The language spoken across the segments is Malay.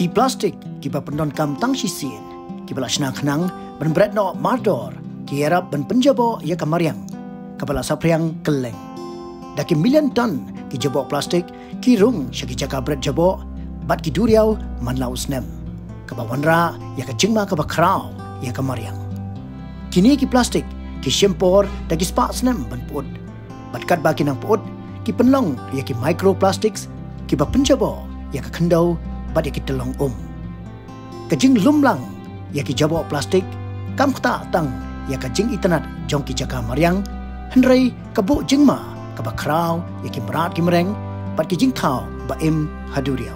Ki plastik kiba pendon kam tang sisien. Kibala senang kenang ben berat no mardor. Ki erap ben penjabo ya kamariang. Kabala sapriang keleng. Daki million ton ki jabo plastik ki rung syaki jaka berat jabo bat ki duriau man lau snem. Kaba wanra ya ka jingma kaba krau ya kamariang. Kini ki plastik ki syempor daki spak snem ben puud. Bat kat baki nang puud ki penlong ya ki microplastics ki ba penjabo ya ka kendau bat ya ki telong Kajing lumlang ya ki jabo plastik kam kta tang ya ka jing itanat jong ki jaka mariang henrei kabu jingma ka ba krau ya ki merat ki mereng bat ki jing thau ba im haduriau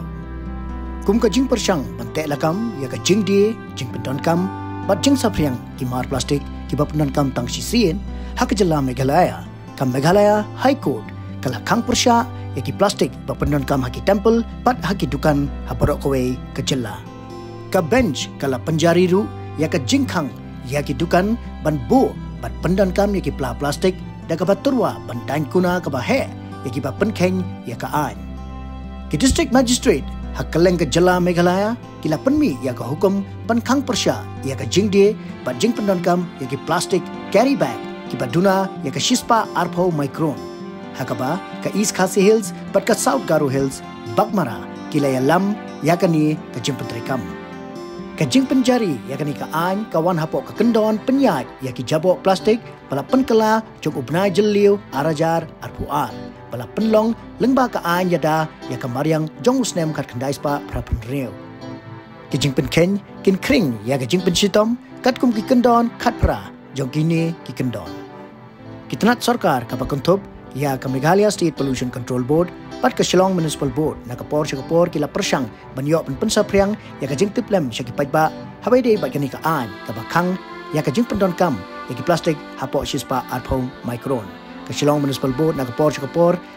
kum ka jing persyang bantek lakam ya ka jing die jing pendon kam bat jing sapriang ki mar plastik ki ba pendon kam tang sisien ha ka jela Meghalaya kam Meghalaya High Court kala kang persya ya ki plastik ba pendon kam haki temple bat haki dukan ha borok kowe ke jela ka bench kala penjari ru ya ka jingkhang ya ki dukan ban bo bat pendon kam ya ki plastik da ka baturwa ban tan kuna ka ba he ya ki ba penkeng ya ka an ki district magistrate hak keleng ke jela Meghalaya kila penmi ya ka hukum ban khang persya ya ka jingde bat jing pendon kam ya ki plastik carry bag ki baduna ya ka shispa arpo micron hakaba ka East Khasi Hills bat ka South Garo Hills Bakmara kila ya lam ya ka ni ka jing pentrekam ka jing penjari ya ka ni ka an kawan hapok ka kendon penyat ya ki jabok plastik pala penkela jong ubnai jeliu arajar arpuar pala penlong lengba ka an yada ya ka mariang jong usnem kat kendai spa prapen reu ki jing penken kin kring ya ka jing pensitom kat kum ki kendon kat pra jong kini ki kendon kitanat sarkar ka pakuntop ya ka Meghalaya State Pollution Control Board pat ka Shillong Municipal Board na kapor kila persyang banyok pensa priang ya ka jing tiplem syaki pajba habai dei bat kani ka an ka bakang ya ka jing pendon kam ya ki plastik hapok shispa arpo micron ka Shillong Municipal Board na kapor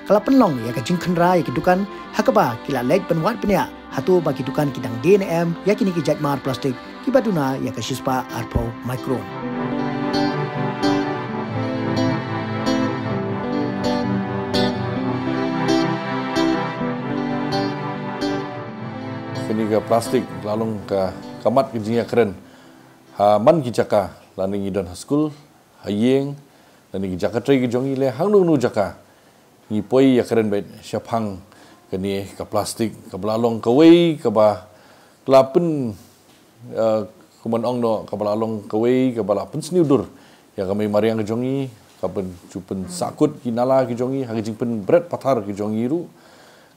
kala penlong ya ka jing khenra ya ki dukan hakaba kila leg penwat penya hatu bagi dukan kidang DNM ya kini ki jatmar plastik ki baduna ya ka shispa arpo micron ini ke plastik lalung ke kamat ke jinga keren ha man ki jaka laning idon school hayeng laning jaka trai ki jongi le hang nu jaka ni poi ya keren bet syapang ke ni ke plastik ke lalung ke wei ke ba klapen kuman ong no ke lalung ke wei ke bala pen sniudur ya kami mariang ke jongi ke pen cupen sakut ki nala ki jongi ha jing pen bread pathar ki jongi ru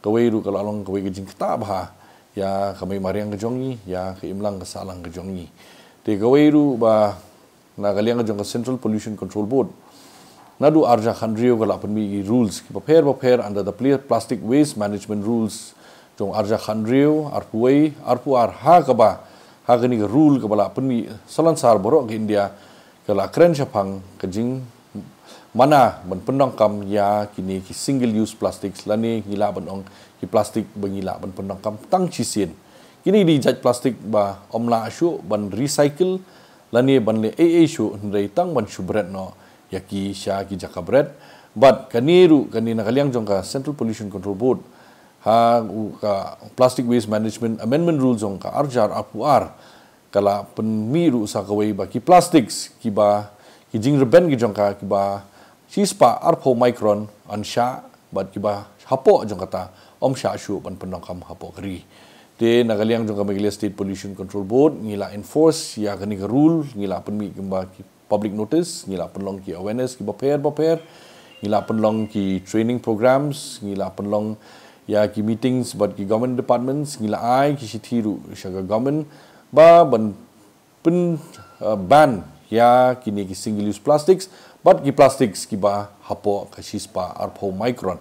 ke wei ru ke lalung ke wei ki jing ta bah ya kami mariang ke jongi ya ke imlang ke salang ke jongi te gawairu ba na galiang ke jong ke Central Pollution Control Board nadu arja khandrio ke lapan mi rules ki paper under the plastic waste management rules jong arja khandrio arpuai arpuar ha ke ba ha ke ni ke rule ke bala pen mi salansar borok ke India ke la kren syapang ke jing mana ben pendong kam ya kini ki single use plastics lani ngila benong ki plastik bengila ben pendong kam tang chisien kini di jaj plastik ba omla shu ban recycle lani ban le shu ndai tang ban shu bread no ya ki sha ki jaka bread but kaniru kani nakaliang jong ka Central Pollution Control Board ha ka plastic waste management amendment rules jong ka arjar apuar kala penmiru sa kawai ba ki plastics ki ba ki jing reben ki jong ka ki ba shispa arpo micron ansha bat kiba hapo jong kata om sha shu ban pendong kam hapo kri te nagaliang jong ka Meghalaya State Pollution Control Board ngila enforce ya kani ka rule ngila penmi kimba ki public notice ngila penlong ki awareness ki baper ngila penlong ki training programs ngila penlong ya ki meetings bat ki government departments ngila ai ki sithiru shaga government ba ban pen ban ya kini ki single use plastics but ki plastics ki ba hapo ka shispa arpo micron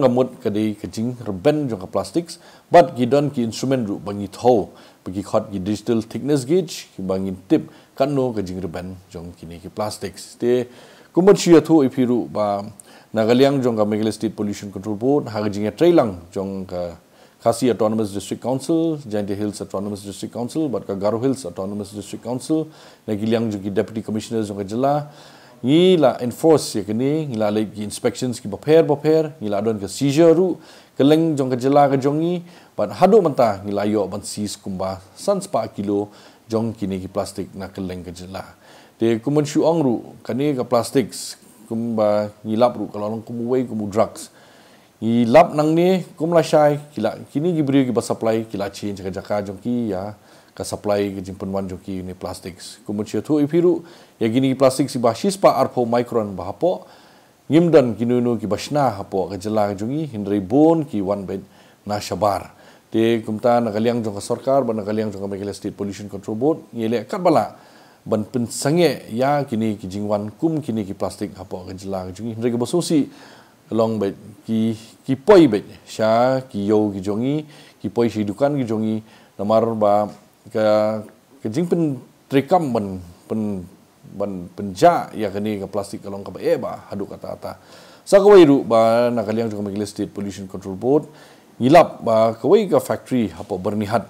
ngamut kadi kajing reben jong ka plastics but ki don ki instrument ru bangi tho bagi khot ki digital thickness gauge ki bangin tip kanno kajing reben jong kini ki plastics te kumot sia thu ipiru ba nagaliang jong ka Meghalaya State Pollution Control Board ha kajing trailang jong ka Khasi Autonomous District Council, Jaintia Hills Autonomous District Council, but ka Garo Hills Autonomous District Council, nagiliang jong ki deputy commissioners jong ka jela ngila enforce ya kini ngila lagi inspections ki baper ngila don ke seizure ru keleng jong ke jela ke jongi ban hadu mentah ngilayo ban sis kumba san spa kilo jong kini ki plastik na keleng ke jela de kumun shu angru kani ke plastik kumba ngilap ru kalau long kumu drugs ngilap nang ni kumla syai kila kini gibri ki supply kila change ke jaka jong ki ya ka supply ke jimpen wan jong ki ni plastik kumun shu tu ipiru ya gini plastik si basis pa arpo micron bahapo ngimdan kinunu ki basna hapo ke jela jongi hindri bon ki one bed na shabar te kumta nakaliang jong ka sarkar ban nakaliang jong ka Meghalaya State Pollution Control Board yele kat bala ban pensange ya kini ki jingwan kum kini ki plastik hapo ke jela jongi hindri ke bosusi long bed ki poi bed sha ki yo ki jongi ki poi si dukan ki jongi namar ba ke jingpen trekam ban penja ya kini ke plastik kalong ka ba hadu kata ata sakawai ru ba nakaliang jong Meghalaya State Pollution Control Board ngilap ba kawai ka factory hapo bernihat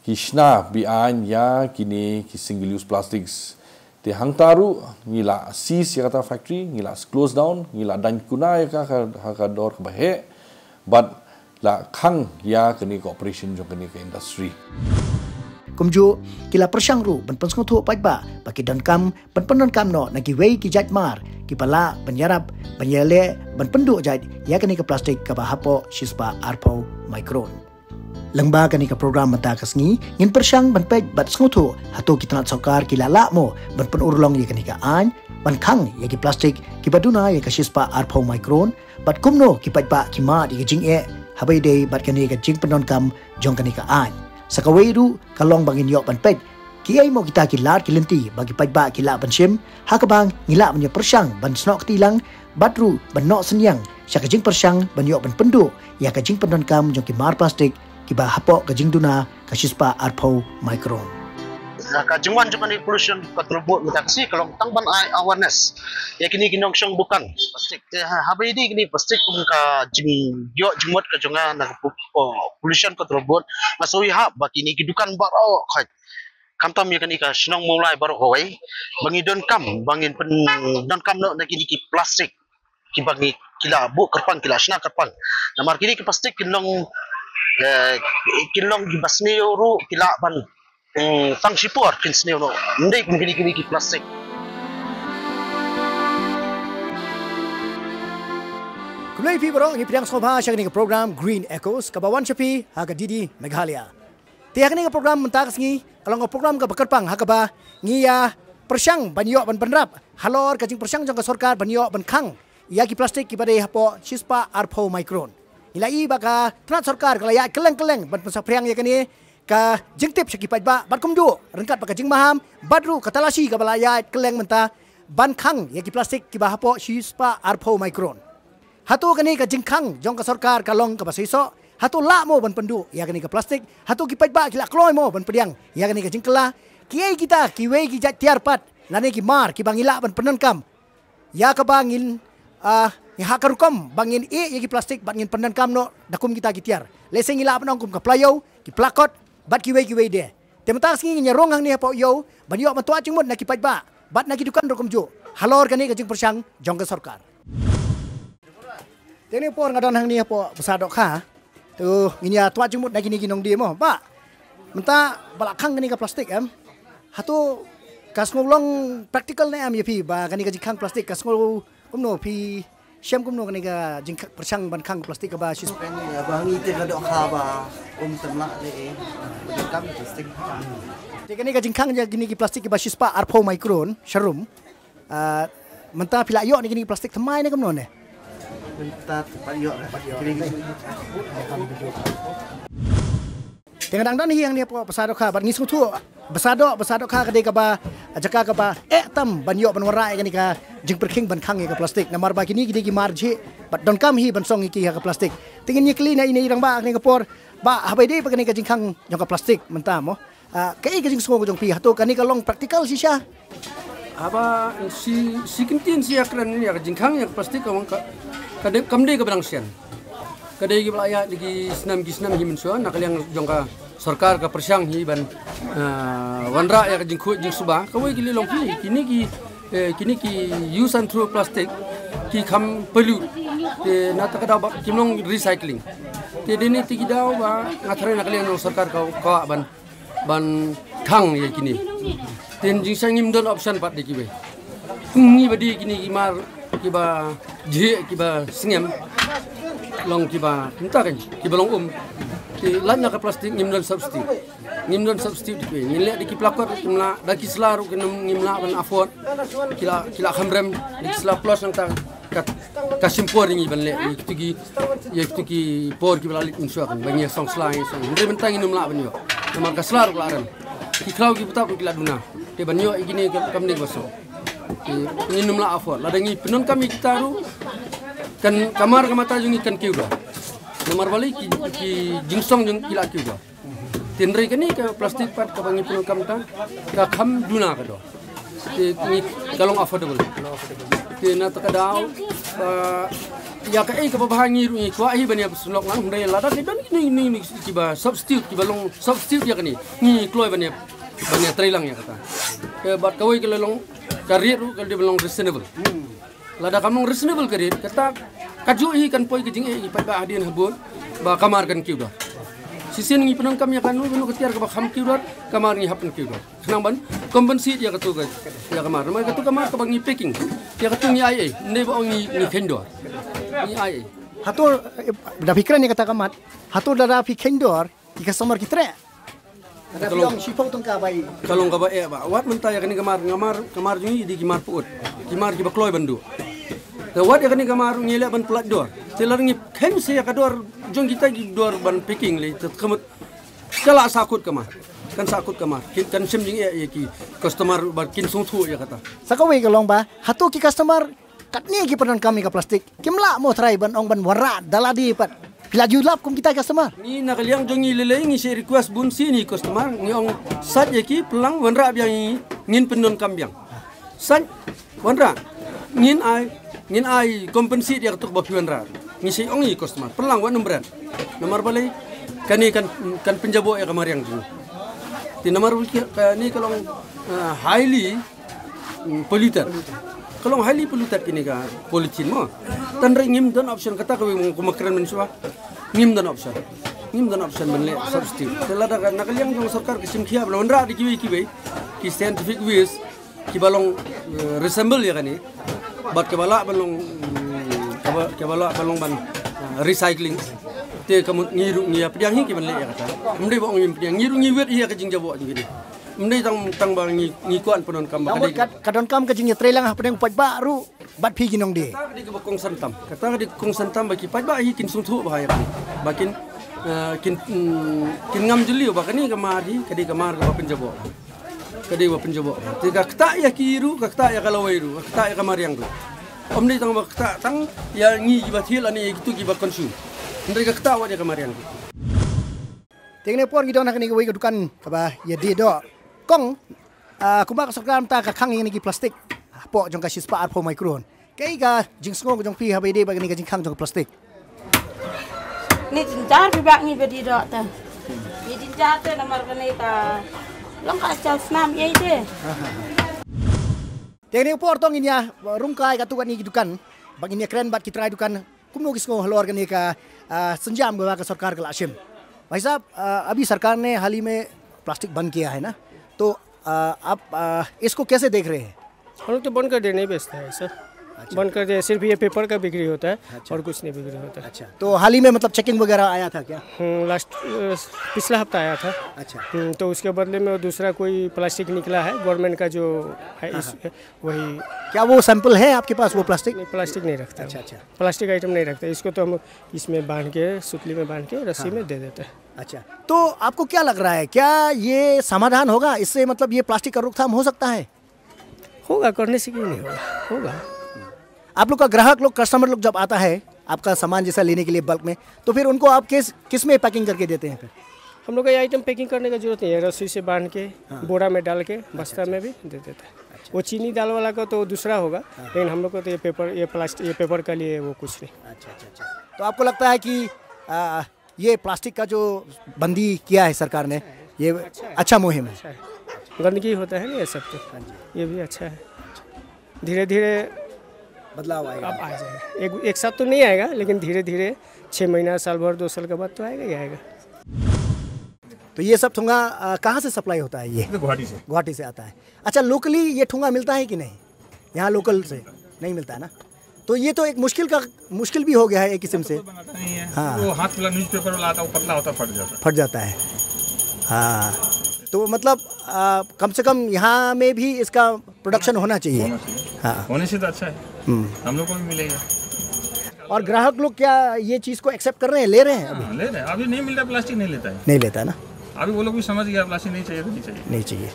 kishna bian ya kini ki single use plastics te hangtaru ngila sis ya kata factory ngila close down ngila dan kuna ya ka dor ka bahe but la khang ya kini cooperation jong kini ke industry kumju kila persyang ru ban pensung tu pajba baki dan kam ban kam no nagi wei ki jat mar ki pala penyarap penyele ban pendu jat ya kani ke plastik ka bahapo shispa arpo micron lengba kani ke program mata kasngi ngin persyang ban pej bat sung tu hatu kita nak sokar kila la mo ban pen urlong ya kani ka an ban khang ya ki plastik ki baduna ya ka shispa arpo micron bat kumno ki pajba ki ma di jing e habai dei bat kani ka jing penon kam jong kani ka an sakawai ru kalong bangin yok ban pet kiai mo kita kilat kilenti bagi pajba kila ban sim hakabang ngila punya persyang ban snok tilang batru ban nok senyang syakajing persyang ban yok ban pendu ya kajing pendon kam jong ki mar plastik ki ba hapok kajing duna kasispa arpo micron kajingwan jong ni pollution control board kita kasi kalong tangban awareness ya kini kinong syang bukan plastik habai di kini plastik kum ka jing yo jingmot ka jonga na pollution control board masoi ha baki ni kidukan baro khai kamtam ya kini ka sinong mulai baro hoi bangi don kam bangin pen don kam no na kini ki plastik ki bangi kila bu kerpang kila sna kerpang namar kini ki plastik kinong gibasni ru kila ban tang sipor kinsneo no ndai kini ki plastik kulai pi borong hipriang sobha syakni ke program Green Echoes kabawan chapi haga didi Meghalaya tiakni ke program mentak sngi along ke program ke bekerpang hakaba ngia persyang banyo ban penrap halor kajing persyang jong ke sarkar banyo ban khang ia ki plastik ki badai hapo shispa arpo micron ilai baka trat sarkar kalaya keleng ban pensapriang ya kini ka jingtip syaki pajba bat kumdu rengkat baka jing maham badru katalashi ka balaya keleng menta ban khang ya ki plastik ki bahapo shispa arpo micron hatu kani ka jingkhang jong ka sarkar kalong ka basiso hatu la mo ban pendu ya kani ka plastik hatu ki pajba ki la kloi mo ban pediang ya kani ka jingkela kiai kita ki wei ki jat tiar pat lane ki mar ki bangila ban penan kam ya ka bangin ni hakarukom bangin ya ki plastik bangin penan kam no dakum kita ki tiar leseng ila panong kum ka playo ki plakot bat ki wei de tementas ngi nyarong hang ni hapo yo ban yo matua chingmot na ki pajba bat na ki dukan rokum jo halor kani ka jing persyang jong ka sarkar teni por ngadon hang ni hapo besadok kha tu ini tua jumut na kini ginong dia mo ba menta balakang kani ka plastik am hatu kasngolong practical na am yapi ba kani ka jingkhang plastik kasngol kumno pi syam kumno kani ka jing persyang ban khang plastik ka ba sis ya bangi te kadok kha ba temla de kam plastik te kani ka jingkhang ja gini ki plastik ki ba shispa arpo micron sharum menta pila yo ni kini plastik thamai ni kumno ne menta payo kini tengah dangdan hi yang ni apa pesadok kha bat ngisung tu besadok kha kadai ka ba jaka ka ba tam banyo ban warai kani ka jing perking ban khang ka plastik namar ba kini ki marji bat don kam hi ban song ki ka plastik tingin ni kli na ini rang ba ni ka por ba habai dei pa kani ka jing khang jong ka plastik menta mo kai ka jing songo jong pi hato kani ka long practical si sya aba si kintin si akran ni ka jing khang ya plastik ka kadai kamdei ka barang sian kadai gi balaya lagi senam hi mensuan nakaliang jong ka sarkar ka persyang hi ban wanra ya jing khu jing suba kawai gi long kini ki use and throw plastic ki kham pollute Te na ta kada kimlong recycling. Te dini ti daw ba ngathare nakalian ng sarkar ka ban thang ye kini. Ten jing sangim don option pat de kibe. Ngi badi kini kimar kiba je kiba singem long kiba entah kan kiba long ti lanya ka plastik ngimdan substitute ki ngile di kiplakor kimla da kislaru kinum ngimla ban afot kila khamrem di kisla plus nang ta kasimpor ngi ban le yektuki por ki balik insya kan banyak song slai song ndre bentang inum la ban yo nama kaslar ko aran ki klau ki putak ki laduna te ban yo igini kam ning baso nginum la afot la dangi penon kami kita ru kan kamar kamata jungi kan kiuda nomor balik ki jingsong jung kila kiuda tinre kani ke plastik pat ka bangi penon kamta ka kham duna ka do ni kalong affordable te na ta kadau ya ka ka bahangi ru ni kwa hi bani sunlok lang ndai la da ni ki ba substitute ki balong substitute ya kani ni kloi bani trailang ya kata ke bat kawai ke long karir ru kal di balong reasonable lada kamong reasonable karir kata kaju hi kan poi kijing hi pa ba adin habun ba kamar kan kiuda sisin ngi penang kam ya kan nu ketiar ka ba kham kiuda kamar ngi hapen kiuda senang ban kompensi ya katu ga ya kamar mai katu kamar ka bangi packing ya katu ngi ai ne ba ngi kendor ngi ai Hatur dah fikiran ni kata kamat. Hatur dah fikendor di customer kita. Ada bilang sipau tengka bai. Kalau ka ba ba wat mentaya kani kamar jungi di kamar puut. Kimar ki ba kloi bandu. Wat ya kani kamar ngile ban plat dor. Telar ngi khem se ya kador jong kita gi dor ban packing le kemut kala sakut kamar. Kan sakut kamar. Kan sim jing ya ki customer bar kin sung thu ya kata. Sakawai kalong ba. Hatu ki customer katni ki penan kami ka plastik. Kimla mo try ban ong ban wara daladi pat. Pila julap kum kita customer. Ni nakaliang jongi lele ngi se request bun si ni customer ni ong sat ya ki pelang wanra biang ngin penon kambiang. Sat wanra ngin ai kompensi dia ketuk bapi wanra. Ngi se ong ni customer pelang wan nombran. Nomor balai kani kan penjabo ya kamar yang jing. Ti nomor ni kalau highly polluted. Kalau highly polluted ini ka politin mo. Tan ngim don option kata ko kumakran mensua. Ngim don option benle substitute. Telada kan nakaliang jong sarkar kisim khia belon ra di kiwi ki scientific ways ki balong resemble ya kani. Bat ke bala balong ban recycling. Te kamu ngiru ngia pediang ki benle ya kata. Mendai bang ngim pediang ngiru ngiwet iya kajing jabo gini. Mendai tang bang ngikuan penon kam kadon kam kajing trailang pedang pat baru bat pi ginong de. Kata di kong santam. Kata di kong santam bagi pat ba hi kin sung thu bahaya kani. Bakin kin ngam juli ba kani kamari kadi kamar ka penjabo. Kadi wa penjabo. Tiga kata ya kiru kata ya kalawairu kata ya kamar yang tu. Omni tang kata tang ya ngi ba thil ani itu giba konsum. Mendai kata wa dia kamar yang tu. Tengne por gidon nak ni wei dukan kaba ya di do. Kong kumak sokram ta ka khang ni ki plastik. Po jong ka sispa ar po micron. Kai ga jing sngo jong pi habai de ba ni ka jing khang jong plastik. Ni jinjar bi ba ni bedi do ta. Ni jinjar te nomor kani ta. Long ka chal snam ye de. Tengne por tong inya rungkai ka tu ni dukan. Bang ini keren bat kitrai dukan. Kumno kisngo halor ni ka संजाम गवा का सरकार का लाशिम भाई साहब अभी सरकार ने हाल ही में प्लास्टिक बंद किया है ना तो आप इसको कैसे देख रहे हैं हम लोग तो बंद कर दे नहीं बेचते हैं सर बंद कर दिया सिर्फ ये पेपर का बिक्री होता है और कुछ नहीं बिक्री होता है अच्छा तो हाल ही में मतलब चेकिंग वगैरह आया था क्या लास्ट पिछला हफ्ता आया था अच्छा तो उसके बदले में दूसरा कोई प्लास्टिक निकला है गवर्नमेंट का जो है वही क्या वो सैंपल है आपके पास वो प्लास्टिक प्लास्टिक नहीं रखता अच्छा अच्छा प्लास्टिक आइटम नहीं रखता इसको तो हम इसमें बांध के सुतली में बांध के रस्सी में दे देते हैं अच्छा तो आपको क्या लग रहा है क्या ये समाधान होगा इससे मतलब ये प्लास्टिक का रोकथाम हो सकता है होगा करने से क्यों नहीं होगा होगा आप लोग का ग्राहक लोग कस्टमर लोग जब आता है आपका सामान जैसा लेने के लिए बल्क में तो फिर उनको आप किस में पैकिंग करके देते हैं फिर हम लोग का ये आइटम पैकिंग करने का जरूरत नहीं है रस्सी से बांध के बोरा में डाल के बस्ता में भी दे देते हैं वो चीनी दाल वाला का तो दूसरा होगा लेकिन हम लोग को तो ये पेपर का लिए वो कुछ नहीं अच्छा तो आपको लगता है कि ये प्लास्टिक का जो बंदी किया है सरकार ने ये अच्छा मुहिम है गंदगी होता है ना ये सब तो ये भी अच्छा है धीरे धीरे बदलाव आएगा? अब आ जाएगा, एक साथ तो नहीं आएगा, लेकिन धीरे धीरे 6 महीना, साल भर, 2 साल के बाद तो आएगा ही आएगा। तो ये सब ठुंगा कहाँ से सप्लाई होता है? ये गुवाहाटी से आता है। अच्छा, लोकली ये ठुंगा मिलता है कि नहीं? यहाँ लोकल से नहीं मिलता है ना, तो ये तो एक मुश्किल भी हो गया है एक किस्म से। हाँ, वो हाथ वाला न्यूज़पेपर वाला आता है, वो पतला होता है, फट जाता है। हाँ, तो मतलब कम से कम यहाँ में भी इसका प्रोडक्शन होना चाहिए। हाँ, होने से तो अच्छा है, हम लोग को भी मिलेगा। और ग्राहक लोग क्या ये चीज़ को एक्सेप्ट कर रहे हैं, ले रहे हैं? अभी ले रहे हैं, अभी नहीं मिल रहा, प्लास्टिक नहीं लेता है, नहीं लेता है ना, अभी वो लोग भी समझ गया प्लास्टिक नहीं चाहिए तो नहीं चाहिए।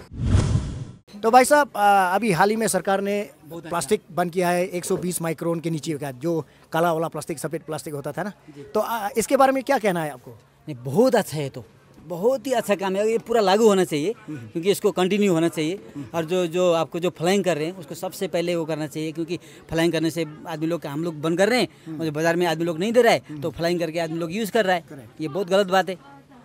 तो भाई साहब, अभी हाल ही में सरकार ने प्लास्टिक बंद किया है 120 माइक्रोन के नीचे का, जो काला वाला प्लास्टिक, सफ़ेद प्लास्टिक होता था ना, तो इसके बारे में क्या कहना है आपको? नहीं, बहुत अच्छा है, तो बहुत ही अच्छा काम है, ये पूरा लागू होना चाहिए, क्योंकि इसको कंटिन्यू होना चाहिए। और जो आपको जो फ्लाइंग कर रहे हैं उसको सबसे पहले वो करना चाहिए, क्योंकि फ्लाइंग करने से आदमी लोग, हम लोग बंद कर रहे हैं और बाज़ार में आदमी लोग नहीं दे रहा है, तो फ्लाइंग करके आदमी लोग यूज़ कर रहा है, ये बहुत गलत बात है।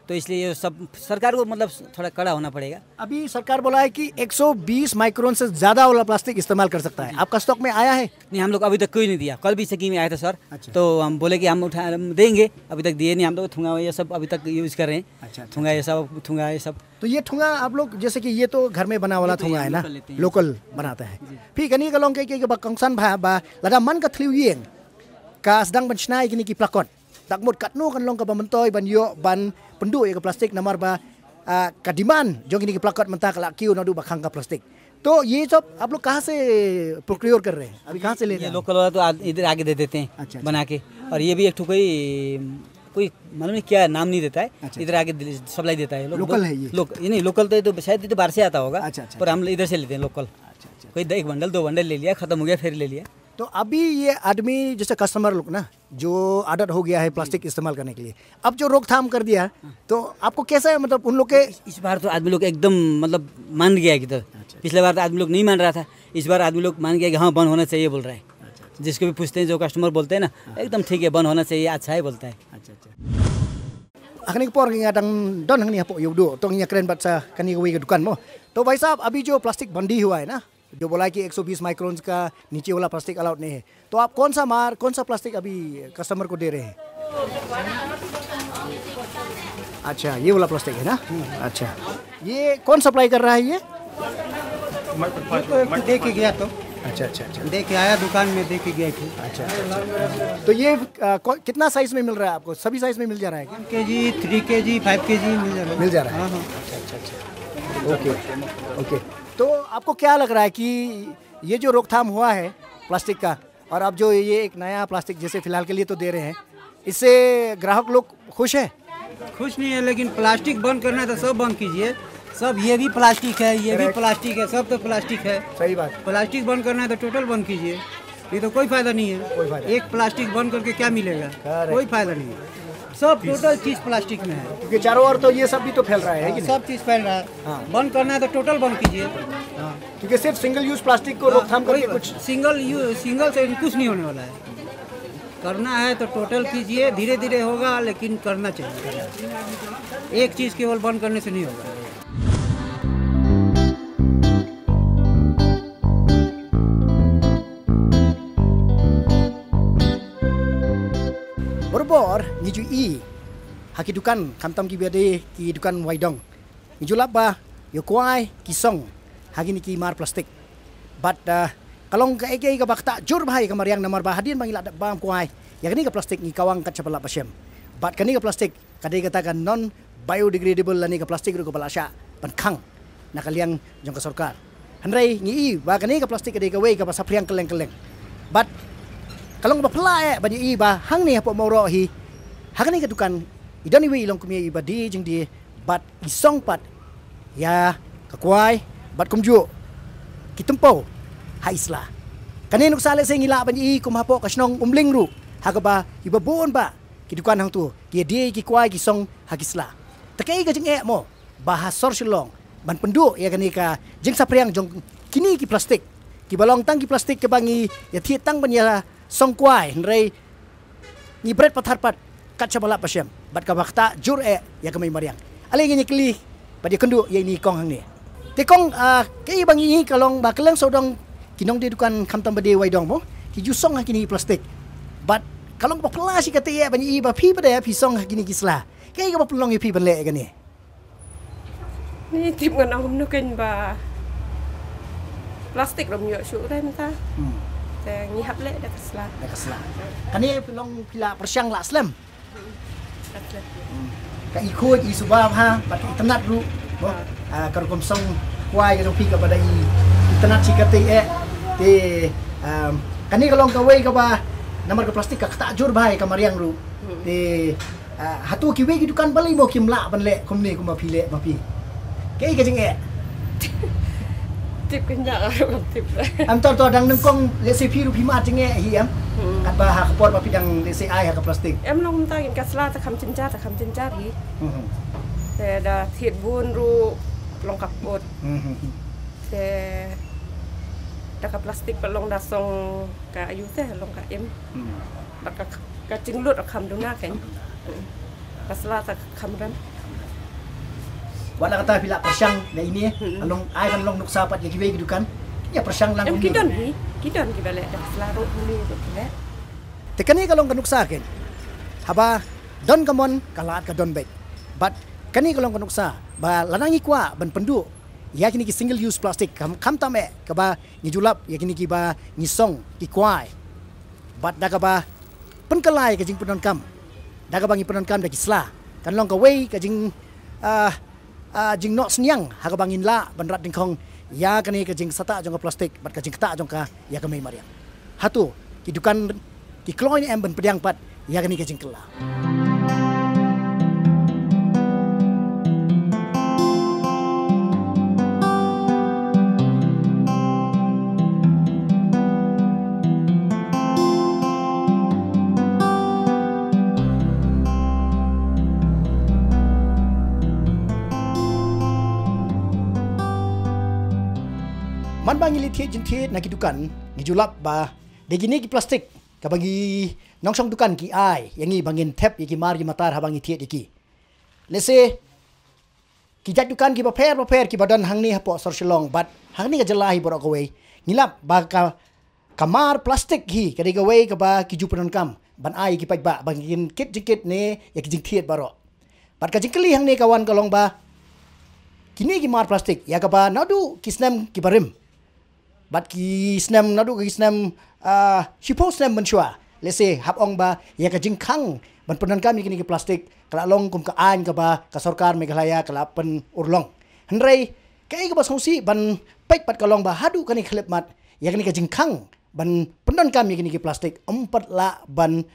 तो इसलिए ये सब सरकार को मतलब थोड़ा कड़ा होना पड़ेगा। अभी सरकार बोला है कि 120 माइक्रोन से ज़्यादा वाला प्लास्टिक इस्तेमाल कर सकता है, आपका स्टॉक में आया है? नहीं, हम लोग अभी तक कोई नहीं दिया, कल भी स्कीम में आया था सर। अच्छा। तो हम बोले कि हम देंगे, अभी तक दिए नहीं, हम लोग थुंगा ये सब अभी तक यूज़ कर रहे हैं। अच्छा। थुंगा ये सब। तो ये थुंगा आप लोग, जैसे कि ये तो घर में बना वाला थुंगा है ना, लोकल बनाता है, फिर कनी का लोग के कंसन भा लदा मन का थ्लिव येंग का sedang bencana ini ki plakon tak mut katno kan long ka bamantoi ban yo ban pendu ya plastik nomor बा कदिमान जो कि प्लाकट मनता का क्यों नडू बखंग का प्लास्टिक। तो ये सब आप लोग कहाँ से प्रोक्योर कर रहे हैं, अभी कहाँ से ले रहे हैं? लोकल वाला तो इधर आगे दे देते हैं। अच्छा, बना के। और ये भी एक कोई मालूम नहीं क्या नाम नहीं देता है। अच्छा, इधर आगे सप्लाई देता है। लोकल है ये? नहीं, लोकल तो शायद ये तो बाहर से आता होगा। अच्छा, पर हम इधर से लेते हैं लोकल। कोई 1 बंडल 2 बंडल ले लिया, खत्म हो गया, फिर ले लिया। तो अभी ये आदमी जैसे कस्टमर लोग ना, जो आदत हो गया है प्लास्टिक इस्तेमाल करने के लिए, अब जो रोकथाम कर दिया, तो आपको कैसा है, मतलब उन लोग के? इस बार तो आदमी लोग एकदम मतलब मान गया है कि तो पिछले बार तो आदमी लोग नहीं मान रहा था, इस बार आदमी लोग मान गया कि हाँ बंद होना चाहिए बोल रहा है। जिसको भी पूछते हैं, जो कस्टमर बोलते हैं ना, एकदम ठीक है, बंद होना चाहिए, अच्छा है बोलता है। Akan por ngadang don hang ni hapo yudo tong nya keren batsa kani wi ke dukan mo. तो भाई साहब, अभी जो प्लास्टिक बंदी हुआ है ना, जो बोला कि 120 माइक्रोन का नीचे वाला प्लास्टिक अलाउड नहीं है, तो आप कौन सा प्लास्टिक अभी कस्टमर को दे रहे हैं? अच्छा, ये वाला प्लास्टिक है ना। अच्छा, ये कौन सप्लाई कर रहा है ये? दे के गया तो। अच्छा, दे के आया, दुकान में दे के गया थी। अच्छा। तो ये कितना साइज में मिल रहा है आपको? सभी साइज में मिल जा रहा है? 1 kg, 3 kg, 5 kg मिल जा रहा है। हाँ। ओके। तो आपको क्या लग रहा है कि ये जो रोकथाम हुआ है प्लास्टिक का, और अब जो ये एक नया प्लास्टिक जैसे फिलहाल के लिए तो दे रहे हैं, इससे ग्राहक लोग खुश है? खुश नहीं है, लेकिन प्लास्टिक बंद करना है तो सब बंद कीजिए। सब ये भी प्लास्टिक है, ये भी प्लास्टिक है, सब तो प्लास्टिक है। सही बात। प्लास्टिक बंद करना है तो टोटल बंद कीजिए, ये तो कोई फायदा नहीं है। एक प्लास्टिक बंद करके क्या मिलेगा? कोई फायदा नहीं है। सब टोटल चीज प्लास्टिक में है, क्योंकि चारों ओर तो ये सब भी तो फैल रहा है कि सब चीज फैल रहा है। बंद करना है तो टोटल बंद कीजिए। क्योंकि सिर्फ सिंगल यूज प्लास्टिक को रोकथाम करके कुछ सिंगल से कुछ नहीं होने वाला है। करना है तो टोटल कीजिए, धीरे धीरे होगा, लेकिन करना चाहिए। एक चीज केवल बंद करने से नहीं होगा। Borbor ngiju i haki dukan kamtam ki bade ki dukan waidong ngiju laba yo kwai ki song hagi ni ki mar plastik but kalong ka eke ka bakta jur bhai kamar yang namar ba hadin bangila bam kwai ya kani ka plastik ni kawang ka chapala pasem but kani ka plastik kadai kata kan non biodegradable lani ka plastik ru ka balasha pankhang nakaliang jong ka sarkar handrai ngi i ba kani ka plastik kadai ka wei ka sapriang keleng but kalong bapla bani i ba hang ni hapo moro hi hagani ka dukan idani wi long kumye i ba di jing di bat isong pat ya ka kwai bat kumju kitempo ha isla kanin nuk sale sing ila bani i kum hapo ka snong umling ru hagaba iba bon ba ki dukan hang tu ki di ki kwai ki song hagisla takai ka jing e mo bahas sor silong ban pendu ya kani ka jing sapriang jong kini ki plastik ki balong tang ki plastik ke bangi ya thi tang ban ya song kwai rei ni bread pathar pat kacha bala pasem bat ka bakta jur ya kamay mariang ale ngi kli ba di kendu ye ni kong hang ni te kong ke bangi kalong ba keleng sodong kinong di dukan kamtam bade waidong mo ki jusong kini plastik. But kalau ba pala si kata ya banyi ba pi pada pi song kini kisla. Kaya ka ba pelong pi ban le kan ni. Ni tip ngan aku nuken ba plastik rom yo syu ren ta. Te ngihap le dak kesla. Dak kesla. Kan ni pelong pila persyang la slam. Ka ikut i subab ha bat internet ru. Kalau kom song kuai ka pi ka pada i internet si kata te kan ni kalau kawai ka ba namar ka plastik ka takjur bahai ka mariang ru. Te hatu kiwe ki dukan balai mo kimla ban le kom ni kom ba pi le ba pi. Kaya ka jing tip kena aku tip. Am tor dang nengkong lesi pi ru pi ma jing hi am. Kat ba ha kapor ba pi dang lesi ai ha ka plastik. Em long ta in kasla ta kham cinca hi. Te da thiet bun ru long kapot. Te da ka plastik pa long da song ka ayu te long ka em. Da ka jing lut kham du na ken. Kasla ta kham ran. Wala kata pila persyang na ini along ai kan long nuk sapat ya kiwe gidukan ya persyang lang em kidon ki bale da selaru ni bale tekani kalong kanuk sakin haba don kamon kalat ka don bek but kani kalong kanuk sa ba lanangi kwa ban pendu ya kini ki single use plastic kam tame ka ba ni julap ya kini ki ba ni song ki kwai but da ka ba penkalai ka jing penon kam da ka ba ngi penon kam da ki sla kan long ka wei ka jing jing nok senyang haga bangin la banrat dingkong ya kani ke jing sata jong plastik bat ka jing kata jong ka ya ka mai mariang hatu ki dukan ki kloin em ban pediang pat ya kani ke jing kela man bang ili thiet jin thiet na ki dukan ni julap ba de gini ki plastik ka bagi nongsong dukan ki ai yangi bangin tap ki mar ki matar ha bangi thiet ki lese ki jat dukan ki ba pher ki badan hangni ha po sor silong bat hangni ka jalahi borok we ngilap ba ka kamar plastik hi ka de we ka ba ki jupanon kam ban ai ki pai ba bangin kit jikit ne ya ki jing thiet baro bat ka jingkli hangni kawan kalong ba kini ki mar plastik ya ka ba nadu kisnam ki barim bat ki snam nadu ki snam shipo snam menchua lese hap ong ba ya ka jingkhang ban penan kami kini ki plastik kala long kum ka an ka ba ka sarkar Meghalaya kala pen urlong hendrei kai ka ba songsi ban pait pat kalong ba hadu kani khlep mat ya kini ka jingkhang ban penan kami kini ki plastik 4 la ban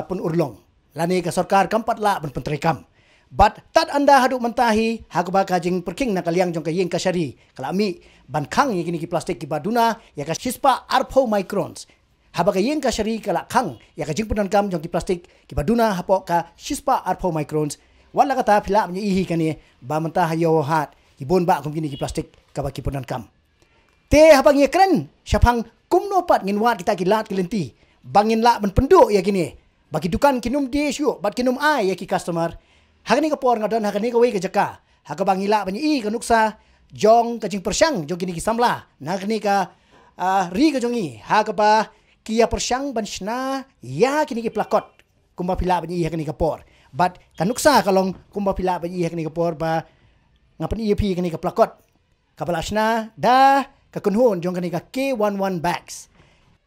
pen urlong lani ka sarkar 4 la ban pentrekam but tat anda hadu mentahi hakba kajing perking na kaliang jong kayeng kasari kalami ban khang ye kini ki plastik ki baduna ya ka shispa arpo microns haba kayeng kasari kala khang ya ka jing punan kam jong ki plastik ki baduna hapo ka shispa arpo microns wala kata phila mnya ihi kani ba mentaha yo hat ki bon ba kum kini ki plastik ka ba ki punan kam te habang ye kren syapang kumno pat ngin wat kita ki lat ki lenti bangin la ban pendu ya kini bagi dukan kinum di syu bat kinum ai ya ki customer hagani ka por ngadon hagani ka wei ka jaka haga bangila banyi i ka nuksa jong ka jing persyang jong kini ki samla nagni ka ri ka jongi haga ba kia persyang ban shna ya kini ki plakot kumba pila banyi i hagani ka por but ka nuksa kalong kumba pila banyi i hagani ka por ba ngapan i pi kini ka plakot ka balashna da ka kunhon jong kini ka K11 bags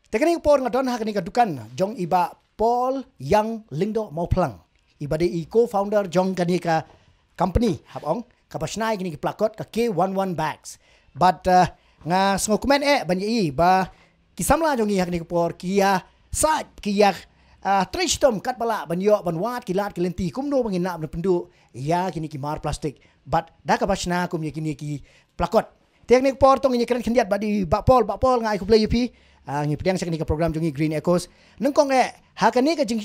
tekani ka por ngadon hagani ka dukan jong iba Paul Yang Lindo Mauplang ibade i co-founder jong kani ka company habong kapasnai kini ki plakot ka K11 bags but nga sngo komen banyi ba kisamla jong i hakni ko por kia sa kia tristom kat bala banyo banwat kilat kilenti kumno bangin na pendu ya kini ki mar plastik but da kapasna kum ye kini ki plakot teknik por tong ni keren khendiat badi ba pol nga I ku play UP ngi pediang sakni ka program jongi Green Echoes nengkong hakani ka jing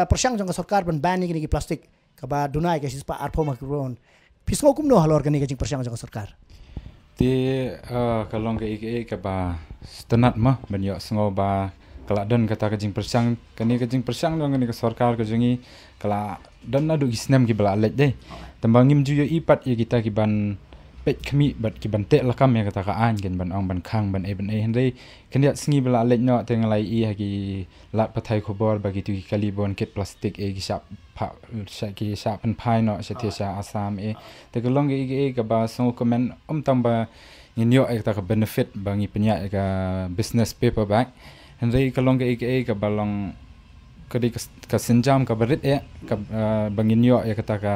persyang jong ka sarkar ban ban ni ki plastik ka ba dunai ka sispa arpo makron pisngo kumno halor kani ka jing persyang jong ka sarkar ti kalong ka ik ka ba stenat mah ban yo sngo ba kala don kata ka jing persyang jong kani ka sarkar ka jongi kala don na du isnam ki bala lek deh tembangim ju yo ipat ye kita ki ban pet kami bat ki bantek lakam ya kata kaan gen ban ong ban khang ban Henry kendia singi bela lek no teng lai I hagi lat pathai khobor bagi tu kali bon ket plastik gi sap pha ki sap pan phai no setia sha Assam te kelong gi ga ba so comment tamba nginyo ta ka benefit bangi penya ka business paperback Henry kelong gi ga balong kadi ka senjam ka barit ka banginyo kata ka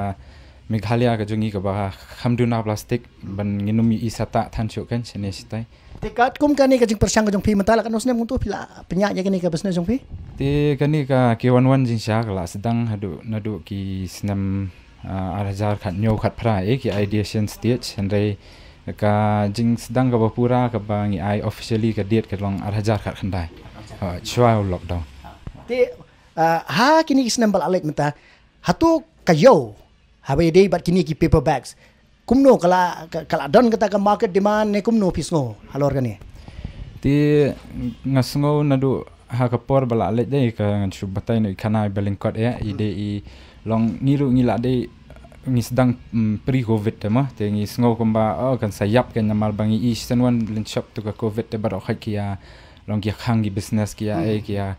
Meghalaya ka jongi ka ba hamduna plastik ban nginumi isata thancho kan sene sitai Tekat kum kani ka jing persang ka jong pi mentala kan usnem untuk pila penyak ya kani ka business jong pi te kani ka K11 jing sha kala sedang nadu ki senam arajar khat nyo khat phra ki ideation stage handai ka jing sedang ka bapura ka bangi I officially ka date ka long arajar khat khandai chwa lockdown te ha kini senam bal alek menta hatu kayo Habai day bat kini ki paper bags. Kumno kala don kata ka market demand ne kumno pisngo halor kani. Ti ngasngo nadu ha kapor bala let dai ka subatai no ikana belingkot ide I long ngiru ngila dai ngisdang pre covid ma te ngisngo kumba kan sayap kan namal bangi I senwan lin shop to ka covid te baro khakia long ki khangi business kia kia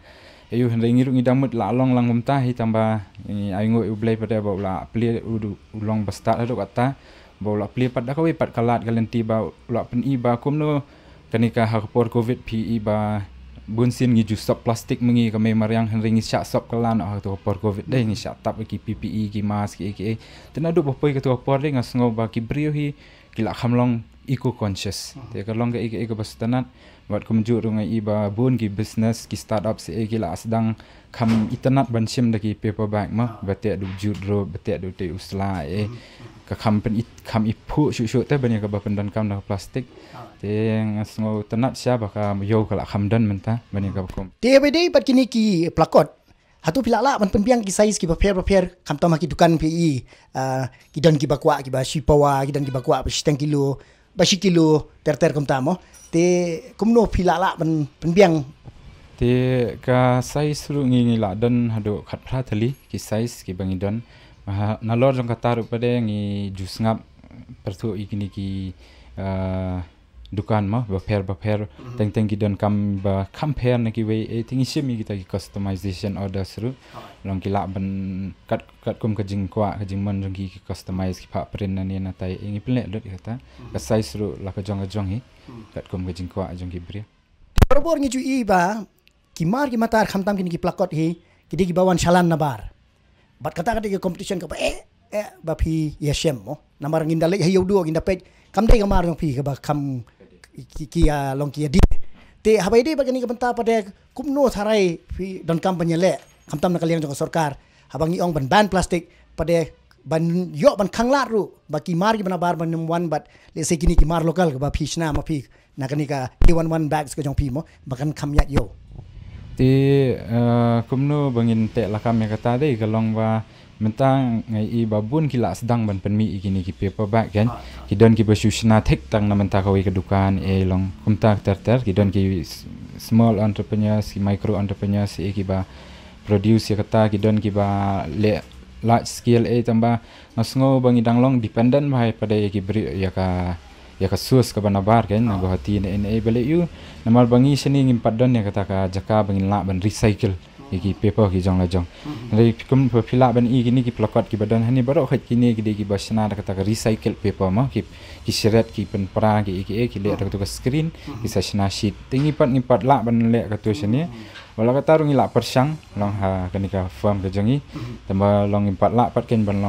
ayu hendai ngiru ngidamut la long lang mumta hi tamba aingo ublai pada baula pli ulong basta ado kata baula pli pada kawi pat kalat galenti ba la pen I ba kumno kanika hakpor covid pi ba bunsin ngi stop plastik mengi ka memar yang hendai ngi syak stop kalan to por covid dai ngi syak tap ki PPE ki mask ki tenadu bopoi ka to por dai ngasngo ba ki brio hi kila khamlong eco conscious te ka long ke ka bastanat wat kumju rungai iba bun ki business ki startup se gila sedang kam internet bansim daki paperback ma bate du judro bate du te usla ka company kam ipu shu te banya ka bapendan kam na plastik te ngasngo tenat sia baka yo kala khamdan menta banya ka kom te bede bat kini ki plakot hatu pilala man penbiang ki size ki prepare kam tama ki dukan pi ki dan ki bakwa ki ba shipawa ki dan ki bakwa 10 kilo ba kilo ter kam tamo te kumno pilala ban penbiang te ka size ru ngi la dan hado khat phra thali ki size ki bangi don nalor jong kataru pade ngi jus ngap pertu ikini ki dukan ma baper teng ki don kam ba compare na ki way tingi simi kita ki customization order seru long ki la ban kat kum ka jing kwa ka jing man jong ki customize ki pha print na ni na tai ngi ple dot kata ka size ru la ka jong hi kat kum ka jing kwa jong ki bri perbor ngi ju I ba ki mar ki matar khamtam ki plakot hi ki di ki bawan shalan na bar bat kata ki competition ka ba ba phi yeshem mo namar nginda le hi yodu nginda pej kam dei kamar jong phi ka ba kam ki long ki di te habai dei bagani ka banta pada kumno tharai phi don kam panyele khamtam na kaliang jong sarkar habang iong ban plastik pada ban yo ban khanglat ru baki mar ki banabar ban wan bat le se kini ki mar lokal ka ba phi chna ma phi na kani ka K11 bags ka jong phi mo bakan khamyat yo te kumno bangin te lakam ya kata dei kalong ba mentang ngai I babun kila sedang ban penmi ikini ki paperback kan ki don ki basusna thek tang na menta kawi ka dukan long kumta ter ki don ki small entrepreneurs ki micro entrepreneurs ki ba produce ya kata ki don ki ba le large scale tamba ngasngo bangi danglong dependent bahai pada ki beri ya ka source ka banabar kan na gohati ne bele yu namal bangi seni ngimpat don ya kata ka jaka bangin la ban recycle ki paper ki jong la jong dari kum pila ban I kini ki plakot ki badan hani baro khat kini ki basna kata ka recycle paper ma ki sirat ki pen pra ki le ka tu ka screen ki sashna sheet tingi pat la ban le ka tu sini wala ka tarung ila persang long ha kani ka firm ka jongi tamba long impat la pat ken ban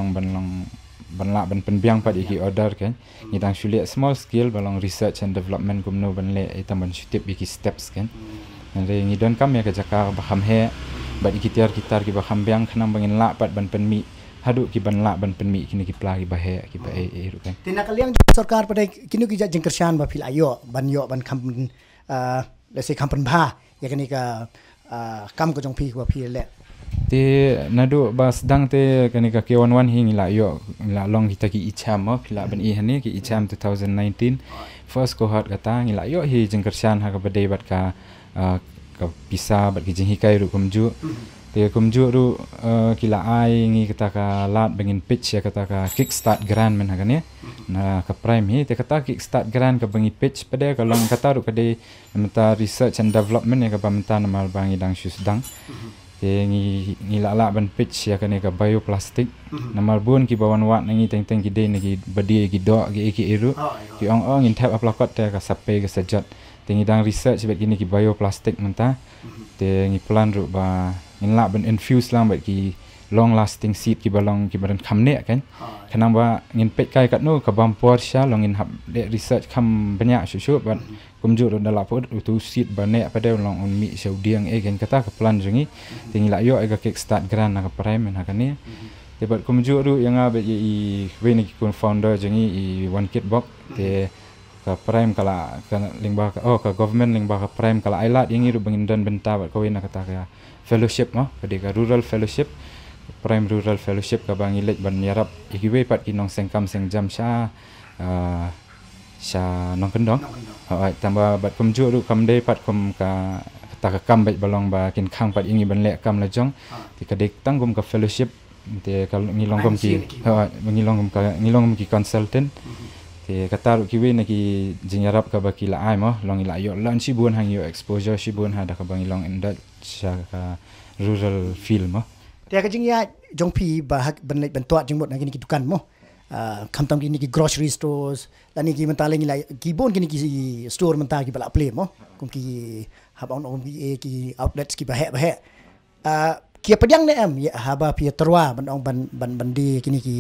la ban penbiang pat ki order kan ni dang sule small scale balong research and development kumno ban le tamban step ki steps kan Nari ngi don kam ya ka jaka baham he bad kitar ki baham biang khanam bangin la pat ban penmi hadu ki ban la ban penmi kini ki pla ki bahe ki ba ru kan tina kaliang sarkar pada kini ki jeng kersan ba phil ayo ban kam le se kam pen bha ya kani ka kam ko jong phi ko phi le te nadu bas dang te kani ka K11 hing la yo la long kita ki icham mo phila ban I hani ki icham 2019 first cohort kata ngi la yo hi jeng kersan ha ka badai bat ka ka pisa bat ki jing hikai ru kumju Te kumju ru kila ai ngi kata ka lat bengin pitch ya kata ka kickstart grand men hakan ya. Na ka prime hi te kata kickstart grand ka bengi pitch pada kalau kata ru kade menta research and development ya ka pamenta namal bangi dang susdang. Te ngi la ban pitch ya kan ka bioplastic. Namal bun ki bawan wat ngi teng ki de ngi badi ki do ki iru. Ki ong in tap aplakot te ka sape ka sajat. Te ngi dang research bet gini ki bioplastic menta. Te ngi plan ru ba nginla ben infuse lang bat ki long lasting seed ki balong ki badan khamne kan kanang ba ngin pet kai kat no ka bampor sha long in hab de research kham banyak shu bat kumju ro dala pot tu seed bane pada long on mi show diang kan kata ka plan jengi tingila yo ga kick start gran na ka prime na kan ni te bat kumju ru yang abe i we ni ki founder jengi i one kit box te ka prime kala ka lingba ka government lingba ka prime kala ailat yang ru bangin dan benta bat ko na kata ka fellowship kadika rural fellowship prime rural fellowship ka bangi lek ban yarap ikiwe pat kinong sengkam sengjam sha nong kendong tambah bat kumju ru kamde pat kum ka kata ka kam bet balong ba kin khang pat ingi ban lek kam la jong ti kadek tangum ka fellowship te kal ngilong kum ki ngilong ki consultant te kata ru kiwe na ki jingarap ka baki la ai mo long ila yo lan si buan hang yo exposure si buan ha da ka bangi long indat saka rural feel mo dia ka jing ya jong pi ba ban lek ban tuat jing mot na kini ki dukan mo kam tam kini ki grocery stores dan ni ki mentale ngi la ki bon kini ki store menta ki bala play mo kum ki hab on ki outlets ki ba he ki pediang ne am ya haba pi terwa ban ong ban di kini ki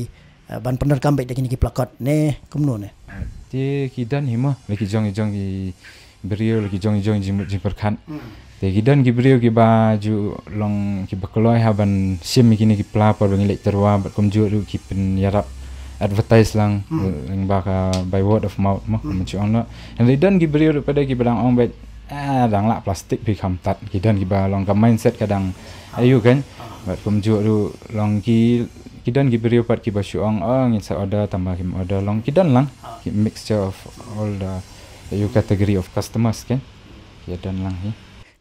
ban pener kambek de kini ki plakot ne kumno ne ti ki dan hima leki jong ki beriau leki jong jimut perkan te gidan gibriu ki baju long ki bakloi haban sim kini ki pelapor bangi lek terwa bat komju ru ki pen yarap advertise lang ling baka by word of mouth mo mencu ono and gidan gibriu pada ki badang ong bet dang la plastik pi kham tat gidan ki ba long ka mindset kadang ayu kan bat komju ru long ki gidan gibriu pat ki basu ong insa order tambah ki order long gidan lang ki mixture of all the category of customers kan gidan lang hi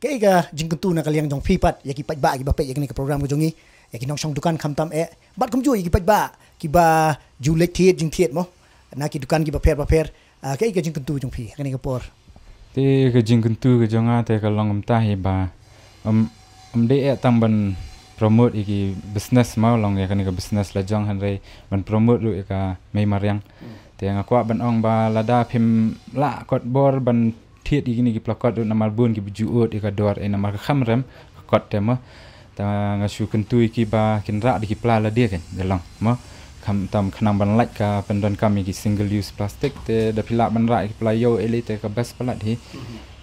ke ga jingkentu na kaliang jong pipat ya ki patba ki bapet ya ni ke program ko jongi ya ki nong song dukan kham tam bat kum ju ki patba ki ba ju lek thiet jing thiet mo na ki dukan ki baper ke ga jingkentu jong pi ka ni ke por te ga jingkentu ga jonga te ka long ta hi ba de tam ban promote ki business mau long ya ka ni ke business la jong han re ban promote lu ka mai mariang te nga kwa ban ong ba lada phim la kot bor ban thiet igini ki plakot namal bun ki bujuot ka dor namal khamrem kot tema ta ngasu kentu ki ba kinra di ki plala dia kan galang mo kham tam khnam ban lak ka pendon kami ki single use plastic te da pila ban ra ki playo elite ka best palat hi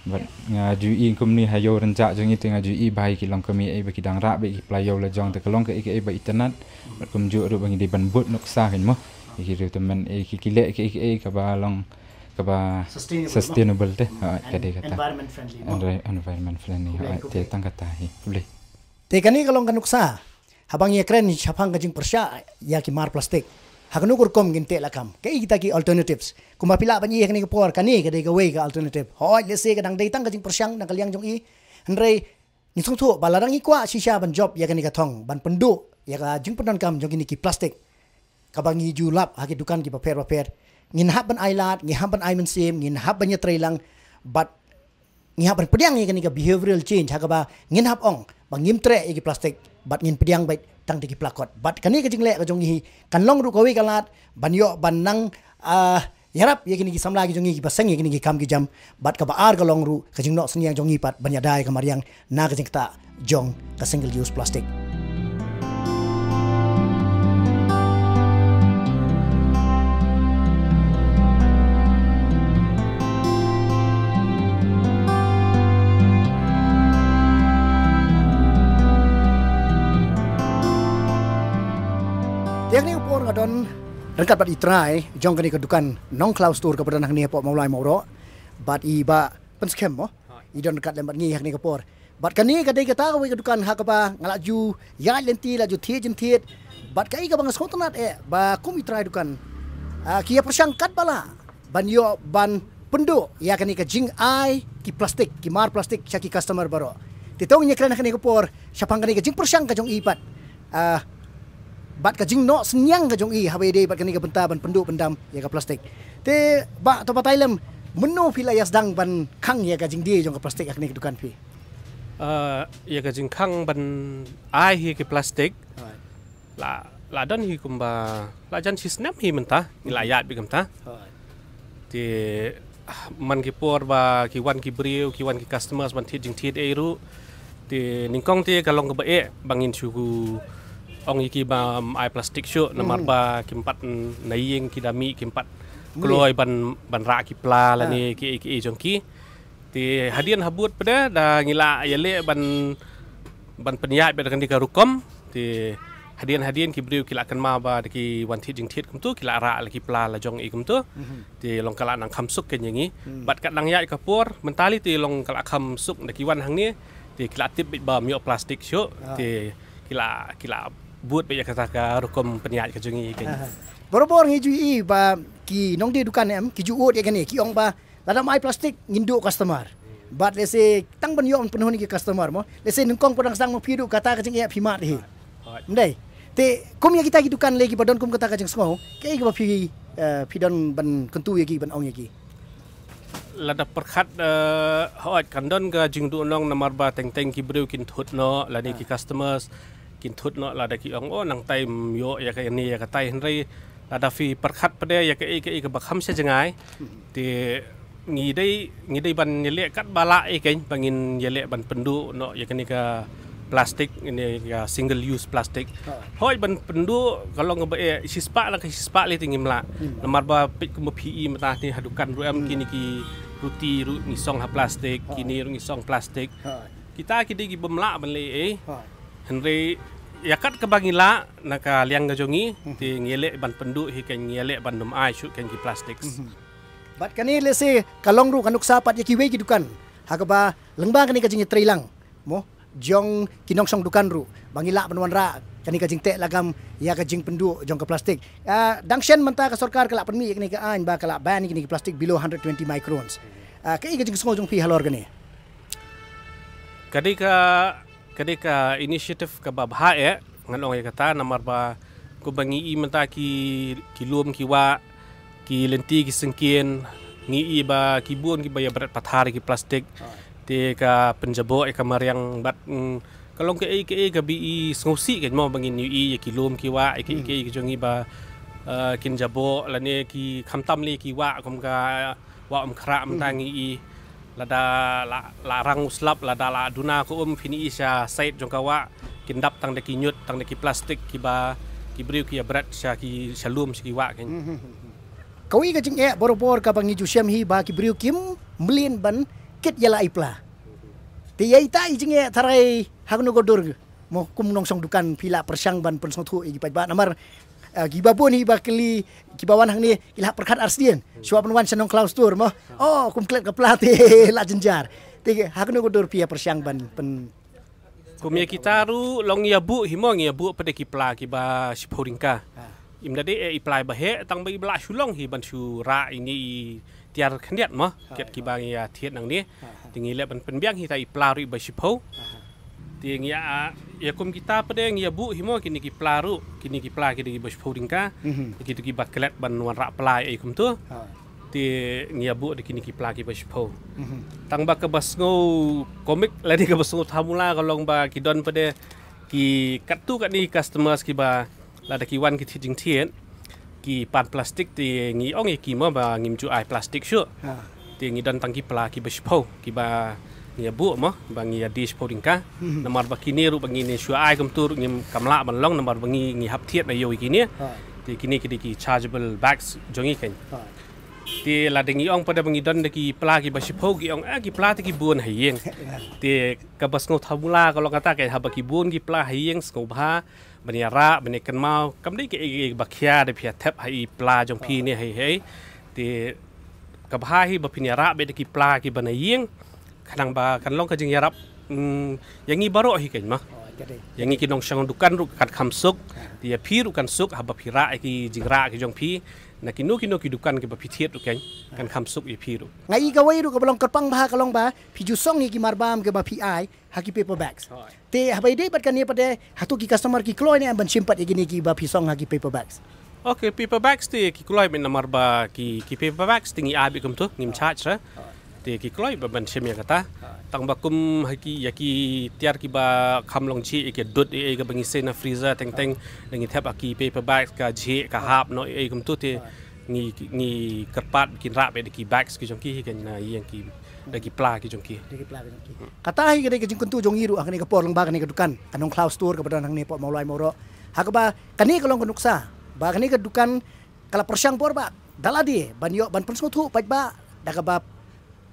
bat nga ju i kum ni hayo renja jong itu nga ju i bai ki long kami ai ba ki dang ra be ki playo la jong te kalong ka ai ba internet bat kum ju ru bangi di ban but noksa kan mo ki ru teman ki kile ki ka ba long kaba sustainable te kade kata environment friendly te tang kata hi boleh te kani kalong kanuksa habang ye kren chapang kajing persya ya ki mar plastik haknu kur kom ginte lakam ke kita ki alternatives kuma pila ban ye kani ke por kani kade ke way ka alternative hoi le se kadang dai tang kajing persyang nang kaliang jong i henrei ni song thu balarang i kwa shisha ban job ya kani ka thong ban pendu ya ka jing penon kam jong ni ki plastik kabangi julap haki dukan ki paper ngin hab ban ailat ngi hab ban ai mensim ngin hab ban yatrai lang but ngi hab ban pediang ni ka behavioral change hakaba ngin hab ong bang ngim tre ki plastik but ngin pediang bait tang ki plakot but kani ka jingle ka jong hi kan long ru kawi kalat ban yo ban nang yarap ye kini ki samla ki jong ki basang ye kini ki kam ki jam but ka ba ar ka long ru ka jing no sniang jong hi pat ban yadai ka mariang na ka jing ta jong ka single use plastic yang ni upor kadon rengkat bat itrai jong kani kedukan nong cloud store kepada nak ni pok maulai mauro bat i ba penskem mo i don dekat lembat ngi hak ni kapor bat kani kadai kata we kedukan hak ba ngalaju ya lenti laju tie jentit bat kai ka bang skotonat ba kum itrai dukan kia persangkat bala ban yo ban pendu ya kani ka jing ai ki plastik ki mar plastik chaki customer baro titong nya kran kani kapor syapang kani kajing persyang kajong ipat bat kajing no senyang kajong i habai dei bat kani ka benta ban penduk pendam ya ka plastik te ba to patailem menu pila ya sedang ban khang ya kajing dia jong ka plastik akni dukan pi ya kajing khang ban ai hi ke plastik la dan hi kumba la jan sistem hi mentah ilayat bi kamta ti man ki por ba ki wan ki briu ki wan ki customers ban thi jing thi e ru ti ningkong ti kalong ka ba e bangin chugu ong iki ba ai plastik shu namar ba kimpat naiyeng ki dami kimpat kloi ban ra ki pla la ni ki jong ki ti hadian habut pada da ngila yale ban penyat be kan di karukom ti hadian ki briu kila kan ma ba ki wan thi jing thi kum tu kila ra la ki pla la jong i kum tu ti long kala nang kham suk ken yangi bat kat nang yai ka por mentali ti long kala kham suk da ki wan hang ni ti kila tip ba mi plastik shu ti kila buat be kata ka rukom penyat ka jong i ken borobor ngijui ba ki nong di dukan em ki juot ya kani ki ong ba lada mai plastik ngindu customer bat lese tang ban yo penuh ni ki customer mo lese nungkong podang sang mo pidu kata kajing ya phimat hi ndai te kum ya kita dukan lagi badon kum kata kajing sngo ke ki ba pi don ban kentu ya ki ban ong ya ki lada perkhat hoat kandon ka jing du nong namar ba teng ki breu kin thut no lani ki customers kin thut no lada ki ong nang time yo ya ka ni ya ka tai henry lada fi perkhat pada ya ke ba kham se jangai te ngi dai ban yele kat bala e ken bangin yele ban pendu no ya kani ka plastik ini ya single use plastik hoi ban pendu kalau ngebe sispa la sispa le tingim la namar ba pit ku PE mata ni hadukan ruam kini ki ruti ru ngisong ha plastik kini ru ngisong plastik kita kidi gi bemla ban le henry yakat ke bangila naka liang gajongi ti ngele ban pendu hi ken ngele ban num ai shu ken ki plastik bat kani lese kalong ru kanuk sapat ya ki we ki dukan hakaba lengbang kani kajing trilang mo jong kinong song dukan ru bangila banwan ra kani kajing te lagam ya kajing pendu jong ke plastik dangshen menta ka sarkar kala penmi kani ka ain ba kala ban kini ke plastik below 120 microns kai kajing sngo jong pi halor kani kadika inisiatif ka babha e nganong ya kata namar ba ku bangi I menta ki lum ki wa ki lenti ki sengkien ngi ba ki bun ki baya berat pathari ki plastik te ka penjabo e kamar yang bat kalong ke ka bi ngosi ke mo bangin yu ki lum ki wa ki jongi ba kin jabo lane ki khamtam le ki wa kom ka wa khra mentangi lada larang uslap lada la duna ko fini isya sait jong ka wa kin dap tang de ki nyut tang de ki plastik ki ba ki briu ki berat sya ki shalum ki wa ken kawi ka jing e borobor ka bangi ju syam hi ba ki briu kim mlin ban kit yala ipla ti yai tai jing e tharai hagno godur mo kum nong song dukan pila persyang ban pen song thu i pa namar gibabun hi ba kli kibawan hang ni ilah perkhat arsdien suap wan senong klaus tur mo kum klet ka plate la jenjar ti hagno godur pia persyang ban pen kumya kita ru long ya bu himong ya bu pada ki pla ki ba siporingka imdade iplai bahe tang ba ibla shulong hi ban shu ra ini tiar khandiat mo ket ki bang ya thiet nang ni tingi le ban penbiang hi tai plaru ba shipo ting ya kum kita pedeng ya bu himo kini ki plaru kini ki pla kini ki ba shipo ringka ki ki ba klet ban wan ra plai ai kum tu ti ngia bu de kini ki pla ki ba shipo tang ba ka basngo komik ladi ka basngo thamula kalong ba ki don pede ki katu kat ni customers ki ba lada ki wan ki thijing thien ki pan plastik ti ngi ong ki mo ba ngim chu ai plastik shu ti ngi dan tang ki pla ki bespo ki ba ngi bu mo ba ngi dish podingka namar ba kini ru ba ngi ne shu ai kum tur ngim kamla ban long namar ba ngi hap thiet na yo kini ti kini ki chargeable bags jongi ken ti lada ngi ong pada ngi dan ki pla ki bespo ki ong ki pla ti ki bun hayeng ti ka basngo thamula kalau kata ke haba ki bun ki pla hayeng sko ba baniara banikan mau kamdi ke bakhia de phia thep hai pla jong phi ne hai ti kabha hi ba phiniara be de ki pla ki banayeng khanang ba kan long ka jing yarap yangi baro hi ken ma yangi ki nong sang dukan ru kat kham suk ti phi ru kan suk ha ba phira ki jingra ki jong phi nak kinu kidukan ke bapitiet tu kan kamsuk ye piru ngai ka wai ru ka balong kerpang bah kalong ba piju song ni ki marbam ke ba pi haki paper bags te habai dei bat kan ye pade hatu ki customer ki kloi ni ban simpat ye gini ki ba pi song haki paper bags. Okay, paper bags ti ki kloi ben namar ba ki paper bags tingi abi kum tu ngim charge ra ti ki kloi ba ban sim ya kata tang bakum haki yaki tiar ki ba khamlong chi ke dot e ga bangi sena freezer teng ngi thap aki paper bags ka je ka hap no e kum tu te ngi kerpat bikin rap be ki bags ki jongki kan yang ki dagi pla ki jongki kata hi ke jing kuntu jong iru akani ka por lang ba kani ka dukan anong cloud store ka badan hang ni po maulai moro hakaba kani kalong kunuksa ba kani ka dukan kala persyang por ba daladi ban yo ban pensung thu paj ba daga ba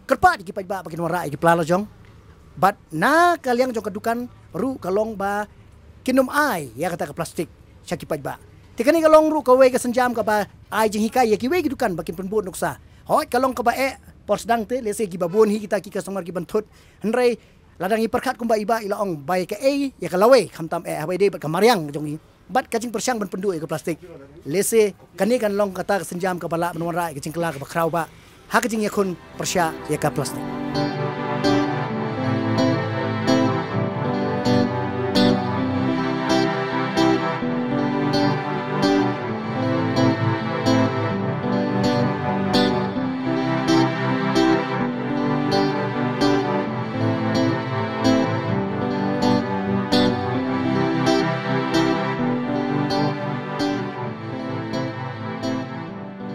kerpat ki paj ba bakin wara ki plala jong but na kaliang jong kedukan ru kalong ba kinum ai ya kata ke plastik syaki paj ba tikani kalong ru ka we ka senjam ka ba ai jing hikai ya ki we ki dukan bakin penbut nuksa hoi kalong ka ba pors dang te lese ki babon hi kita ki customer ki bantut henrei ladang i perkat kumba iba ilaong bai ka ya ka lawe khamtam habai de bat ka mariang jong i bat kacing persyang ban pendu ke plastik lese kani kan long kata senjam ka bala ban wara kacing kela ka bakrau ba ha kacing yakun persya ya ka plastik.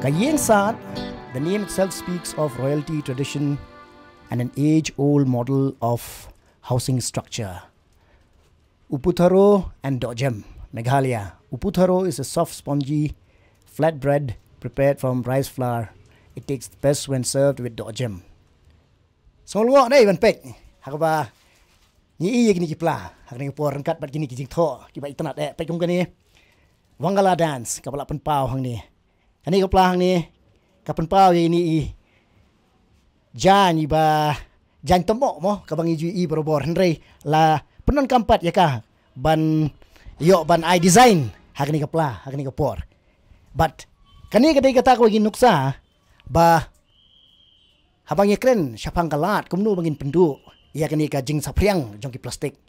Kayeng Saat, the name itself speaks of royalty tradition and an age-old model of housing structure. Uputharo and Dojam, Meghalaya. Uputharo is a soft, spongy, flat bread prepared from rice flour. It tastes best when served with Dojam. Solwo dai ban pek. Hakaba ni iya gini kipla. Hakni por rangkat bat gini kijing tho. Kiba internet pek kum gani. Wangala dance kapala penpau hang ni. Ani ka plang ni kapan pau ini jan iba jan tomok mo kabang iju i berobor henrei la penon kampat ya ka ban yo ban I design hakni ka pla hakni ka por but kani ka dei kata ko gin nuksa ba habang yekren syapang kalat kumnu bangin pendu ya kani ka jing sapriang jongki plastik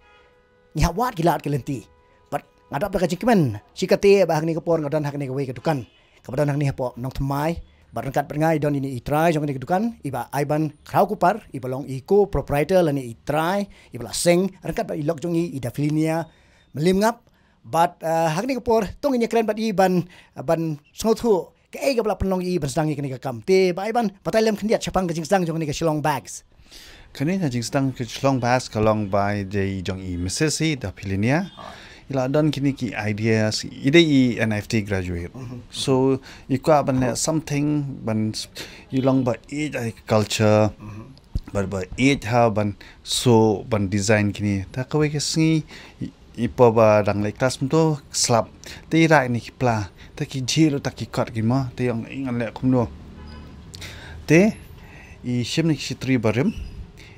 nya wat gilat kelenti but ngadap ka jingmen sikate ba hakni ka por ngadan hakni ka we ka dukan kepada nang ni hapo nong temai barangkat perngai don ini itrai jong ni kedukan iba aiban krau kupar iba long iko proprietor lani itrai iba la seng rangkat ba ilok jong i idafilinia melim ngap but hak ni kapor tong ini keren bat iban ban sngotu ke ai gabla penong i ban sedang ni ka kamte ba aiban batalem khendiat chapang ke jingsang jong ni ka shillong bags kani ka jingsang ke shillong bags kalong by de jong i mesesi idafilinia ila don kini ki ideas ide i NFT graduate so ikwa ban something ban ilong ba age culture ba age ha ban so ban design kini ta kawe ke singi ipo ba dang le class mto slap te ra ni ki pla ta ki jilo ta ki kat ki ma te yang ingan le kumno te i shimni ki tri barim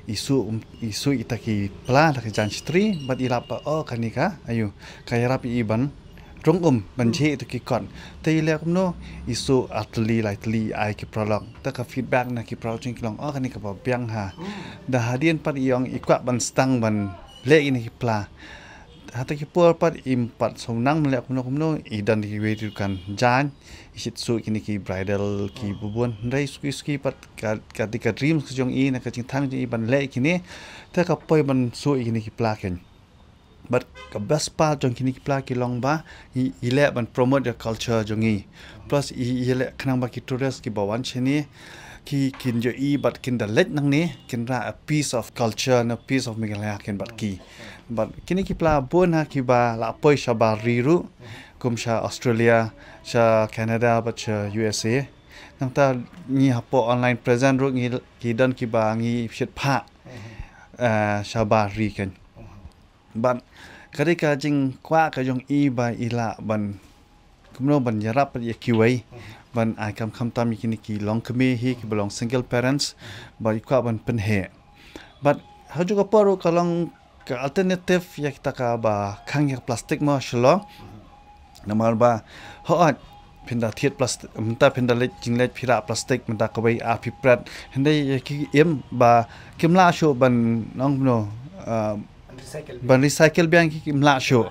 isu itaki pla tak jan stri bat ilapa oh kanika ayu kaya rapi iban rongum banji itu kikon te ile kumno isu atli lightly ai ki prolog ta ka feedback na ki projing kilong oh kanika ba biang ha da hadian pat iong ikwa ban stang ban le ini ki pla hata ki por pat impat sonang mele kumno idan di wedukan jan isit su kini ki bridal ki bubun ndai ski pat ketika dreams kejong i na kacing thang ji ban le kini ta ka poi ban su kini ki plaken but ka best part jong kini ki plak ki long ba ile ban promote the culture jong i plus ile khnang ba ki tourist ki bawan chini ki kin jo i but kin da let nang ni kin ra a piece of culture and a piece of Meghalaya kin but ki but kini ki pla bon ha ki ba la poi shabar riru kum sha Australia sha Canada but sha USA nang ta ni hapo online present ru ngi ki don ki ba ngi shit pha shabar ri kan but kadika jing kwa ka jong i ba ila ban kumno ban yarap ya kiwai ban ai kam tam kini ki long kami hi ki belong single parents ba ikwa ban penhe but ha juga paru kalong ka alternative ya kita ka ba khang ya plastik ma shlo namar ba hoat pindah tiet plastik mentah pindah lek jinglet pira plastik mentah kawai api prat hendai ki ba kimla show ban nong no ban recycle biang ki kimla show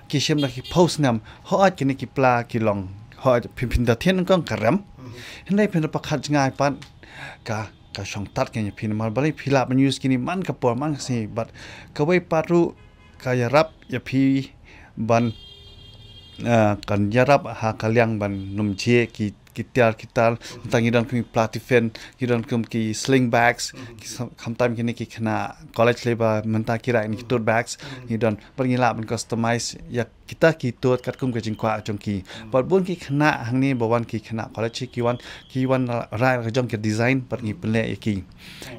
ki shem na ki post nam ho at ki pla ki long ho pindah tiet ngong karam hendai pindah pakhat ngai pan ka shong tat ke pin mal bali phila ban use kini man ka por man si but kawai patru ka yarap ya phi ban kan yarap ha kalyang ban num je ki tiar kital tangi dan ki platifen ki dan ki sling bags ki sometime kini ki khana college leba menta kira ni tote bags ki dan pangila ban customize ya kita ki tot kat kum ke jingkwa jong ki but bun ki khana hangni bawan ki khana college ki wan rai ka jong ki design par ngi ple ki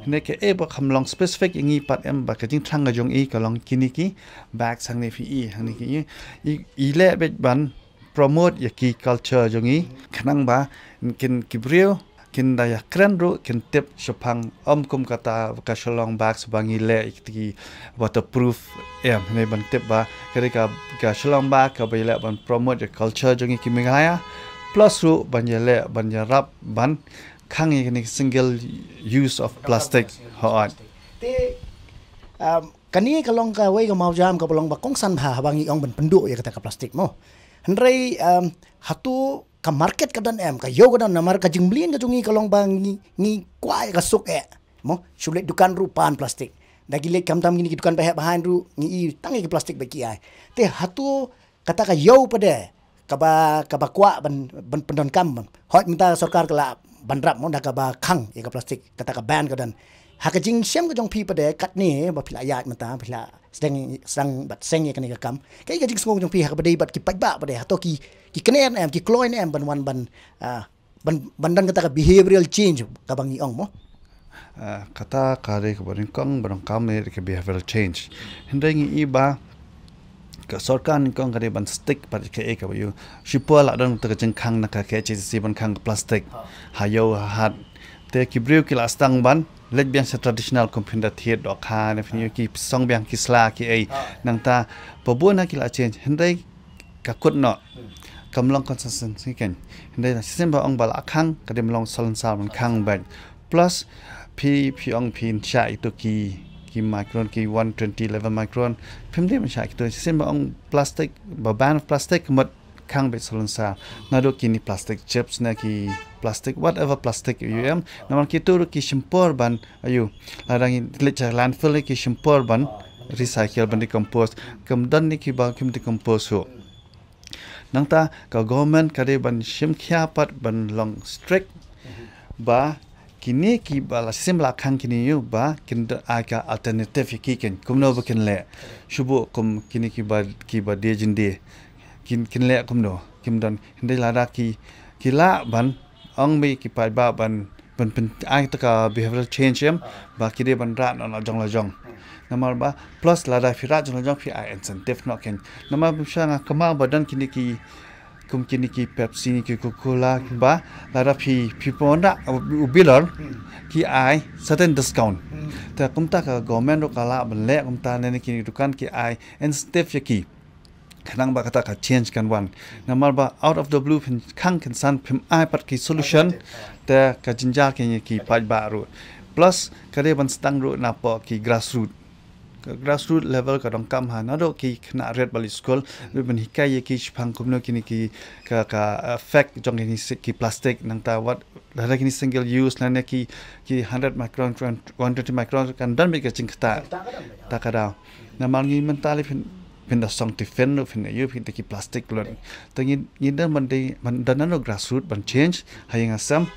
ne ke e ba kham long specific ngi pat em ba ka jing thang ga jong i ka long kini ki bag sang ne fi i hangni ki i le be ban promote ya ki culture jongi khanang ba kin kibril kin daya kren ru kin tip shopang kum kata ka shalong box bangi le ki waterproof ne ban tip ba ka shalong ba ka ba le ban promote ya culture jongi ki megaya plus ru ban le ban rap ban khang ni single use of plastic hot te kani kalong ka wei ka mau jam ka bolong ba kong san ha bangi ong ban penduk ya kata ka plastik mo Hendrai hatu ka market kadan ka yo kadan namar ka jingblin ka jungi kalong bang ni kwai ka suk mo sulit dukan rupan plastik dagi le kam tam ni dukan behind ru ni tangi ke plastik baki ai te hatu kata ka yo pada ka ba kwa ban pendon kam hot minta sarkar kala banrap mo da ka ba khang ka plastik kata ka ban kadan ha ka jing sem ka jong pi pada kat ni ba pila ayat mata pila sedang bat seng ya kani kam kai ka jing semua jong pi ha badai bat ki pajba badai atau ki kenen ki kloin ban dan kata behavioral change ka bangi ong mo kata kare ka baring kong barang kam ne ke behavioral change hindai ngi iba ka sorkan kong kare ban stick par ke e ka yu shipol adon ta jeng khang na ka ke chi si ban khang plastic hayo hat te ki brew ki lastang ban lek biang se traditional kompinda thiet dok kha ne fini ki song biang ki sla ki ai nang ta pobun na ki la change hendai ka kut no kamlong consistency ken hendai system ba ong bala khang ka dem long solon sa man khang ban plus pi ong pin cha itu ki micron ki 120 level micron phim dem cha ki to system ba ong plastic ba ban plastic mat khang be solon sa na do ki ni plastic chips na ki plastic whatever plastic UM naman kita ki shimpor ban ayu larang lecha landfill ki shimpor ban recycle ban decompose kemudian ni ki ba kim decompose ho nangta ka government kade ban shim khya pat ban long strict ba kini ki bala sim la khang kini yu ba kin aga alternative ki ken kumno ba kin le shubu kum kini ki ba de jinde kin le kumno kimdan hindai lara ki la ban ong mi ki pai ba ban ai ta ka behavioral change ba ki de ban ra na jong namar ba plus la da fira jong fi incentive no ken namar bisha nga kama badan kini ki Pepsi ni ki Coca-Cola ba la da fi ponda ubilor ki ai certain discount ta kumta ka government ro kala ban le kumta ne ki dukan ki ai incentive ki khanang ba kata ka change kan wan namar ba out of the blue pin khang kan san phim ai pat ki solution ta ka jinja ke ki paj ba ru plus kare ban stang ru na po ki grassroot level ka dong kam ha na do ki khna red bali school ban hikai ki phang kumno kini ki ka effect jong ni ki plastic nang ta wat la kini single use la ne ki 100 micron 120 micron kan dan be ka chingta ta ka da na mal ngi mentali pindah song tifen no fin yu fin ki plastic lon tangi ngidan man danano grassroot ban change hayang asam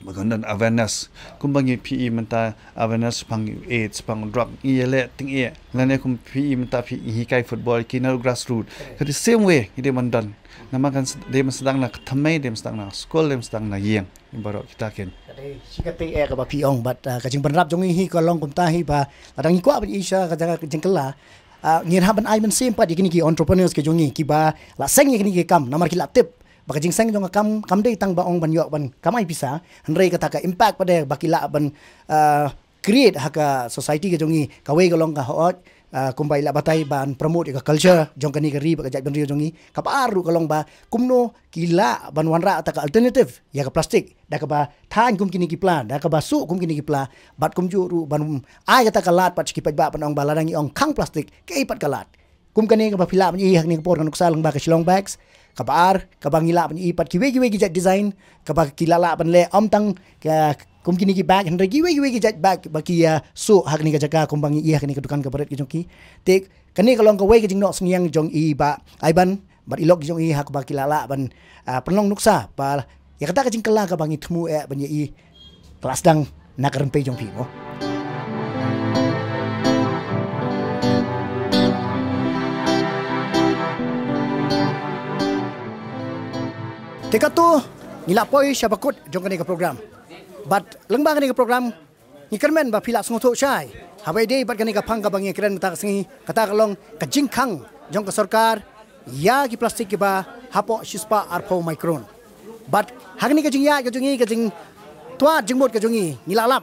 bagandan awareness kumbangi PE menta awareness pang AIDS pang drug iele ting e lane kum PE menta PE hikai football kinal grassroot the same way ide mandan namakan dem sedang na thamai dem sedang na school dem sedang na yeng baro kita ken sikate ka ba piong bat ka jing banrap jong hi ko long kum ta hi ba adang ikwa ban isha ka jengkela ngir haban ai men sempat kini ki entrepreneurs ke jongi ki ba la seng kini ki kam namar ki la tip baka jing seng jong kam dei tang ba ong ban yok ban kamai pisa hendrei kata ka impact pada bakila ban create haka society ke jongi kawai galong ka hot kumbai la batai ban promote ka culture jong kani ka ri ba jat ban ri jongi ka paru kalong ba kumno kila ban wanra ta ka alternative ya ka plastik da ka ba than kum kini ki plan da ka ba su kum kini ki pla bat kum juru ban ai ka ta ka lat pat ki pa ba panong baladang ong khang plastik ke pat ka lat kum kani ka ba pila ni hak ni por kan kusal ba ka shilong bags ka par ka bang ila ban i pat ki we ki jat design ka ba kilala ban le om tang ka kum kini ki bag hendra giwe ki jat bag baki so hak ni ka jaka kum bang i hak ni ka dukan ka baret ki jongki tek kani kalong ka we ki jing nok sengyang jong i ba ai ban bat ilok jong i hak ba kilala ban penong nuksa pa ya kata ka jing kala ka bang i thmu ban i kelas dang nakaran pe jong pi mo teka tu nilapoi syabakut jong kani ka program but lengbang ni program ni kermen ba pila sngoto chai habai dei bat kani ka phang ka bangi keren tak singi kata kalong ka jingkhang jong ka sarkar ya ki plastik ki ba hapo shispa arpo micron but hagni ka jingya ka jing tua jingmot ka jongi nilalap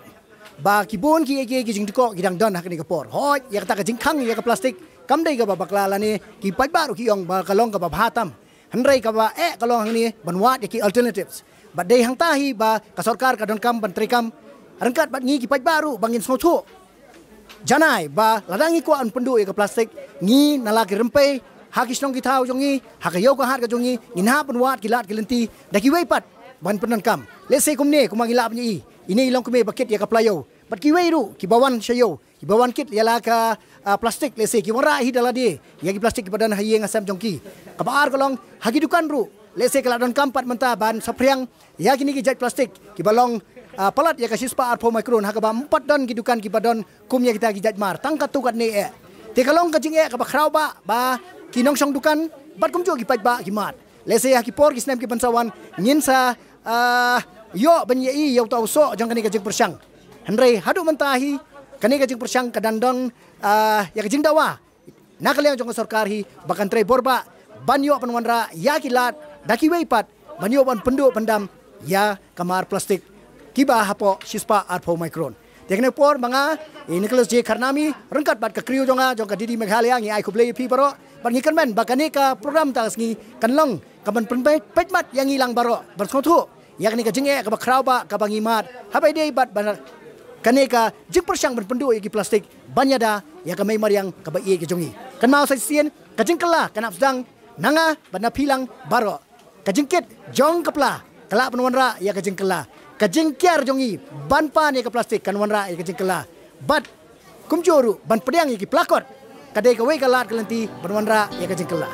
ba ki bon ki jing diko gidang don hagni ka por hoi ya kata ka jingkhang ya ka plastik kam dei ka ba baklala ni ki pai baru ki ong ba kalong ka ba bhatam handrai ka ba kalong hangni banwat ki alternatives but day hang tahi ba ka sarkar ka don kam ban trikam rangkat bat ngi ki pai baru bangin snotu janai ba ladangi ko an pendu ka plastik ngi nalaki rempe hakis nong ki thau jongi hakayo ka hat ka jongi inha penwat kilat kilenti daki wei pat ban penan kam let's say kumne kumangila apni ini ilong kume bakit ya ka playo bat ki wei ru ki bawan sayo ki bawan kit yala ka plastik let's say ki wara hi daladi ya ki plastik ki badan hayeng asam jongki ka baar kolong hagi dukan ru let's say kalau don kampat mentah ban sapriang ya kini ki jat plastik ki balong palat ya ka shispa arpo micron ha ka ba 4 don ki dukan ki badon kumnya kita ki jat mar tangkat tu kat ne te kalong ka jing ka ba khrau ba ki nong song dukan bat kum jo ki pai ba ki mat let's say ki por ki snam ki bansawan ngin sa yo ban ye yo tau so jang kani ka jing persang hendrei hadu mentahi kani ka jing persang ka dandong ya ka jing dawa nakaliang jong sarkar hi bakan trei borba banyo panwanra ya kilat daki weipat banyo ban pendu pendam ya kamar plastik kiba hapo shispa arpo micron tekne por manga Nicholas J Karnami rengkat bat ka kriu jonga jong ka Didi Meghalaya ngi ai kublei pi baro ban ngi kanmen bakane ka program ta ngi kanlong ka ban penpai petmat yang hilang baro bersothu yak ni ka jinge ka bakrau ba ka bangi mat habai dei bat ban kane ka jing persang ban pendu ki plastik banyada ya ka mai mariang ka ba ye ki jongi kan mau sai sien ka jing kala kanap sedang nanga bana pilang baro kajingkit jong kepla kala penwanra ya kajing kela kajingkiar jongi ban pan ya ke plastik kanwanra ya kajing kela bat kumjoru ban pedang ya ki plakot kadai ka wei kalat kelenti penwanra ya kajing kela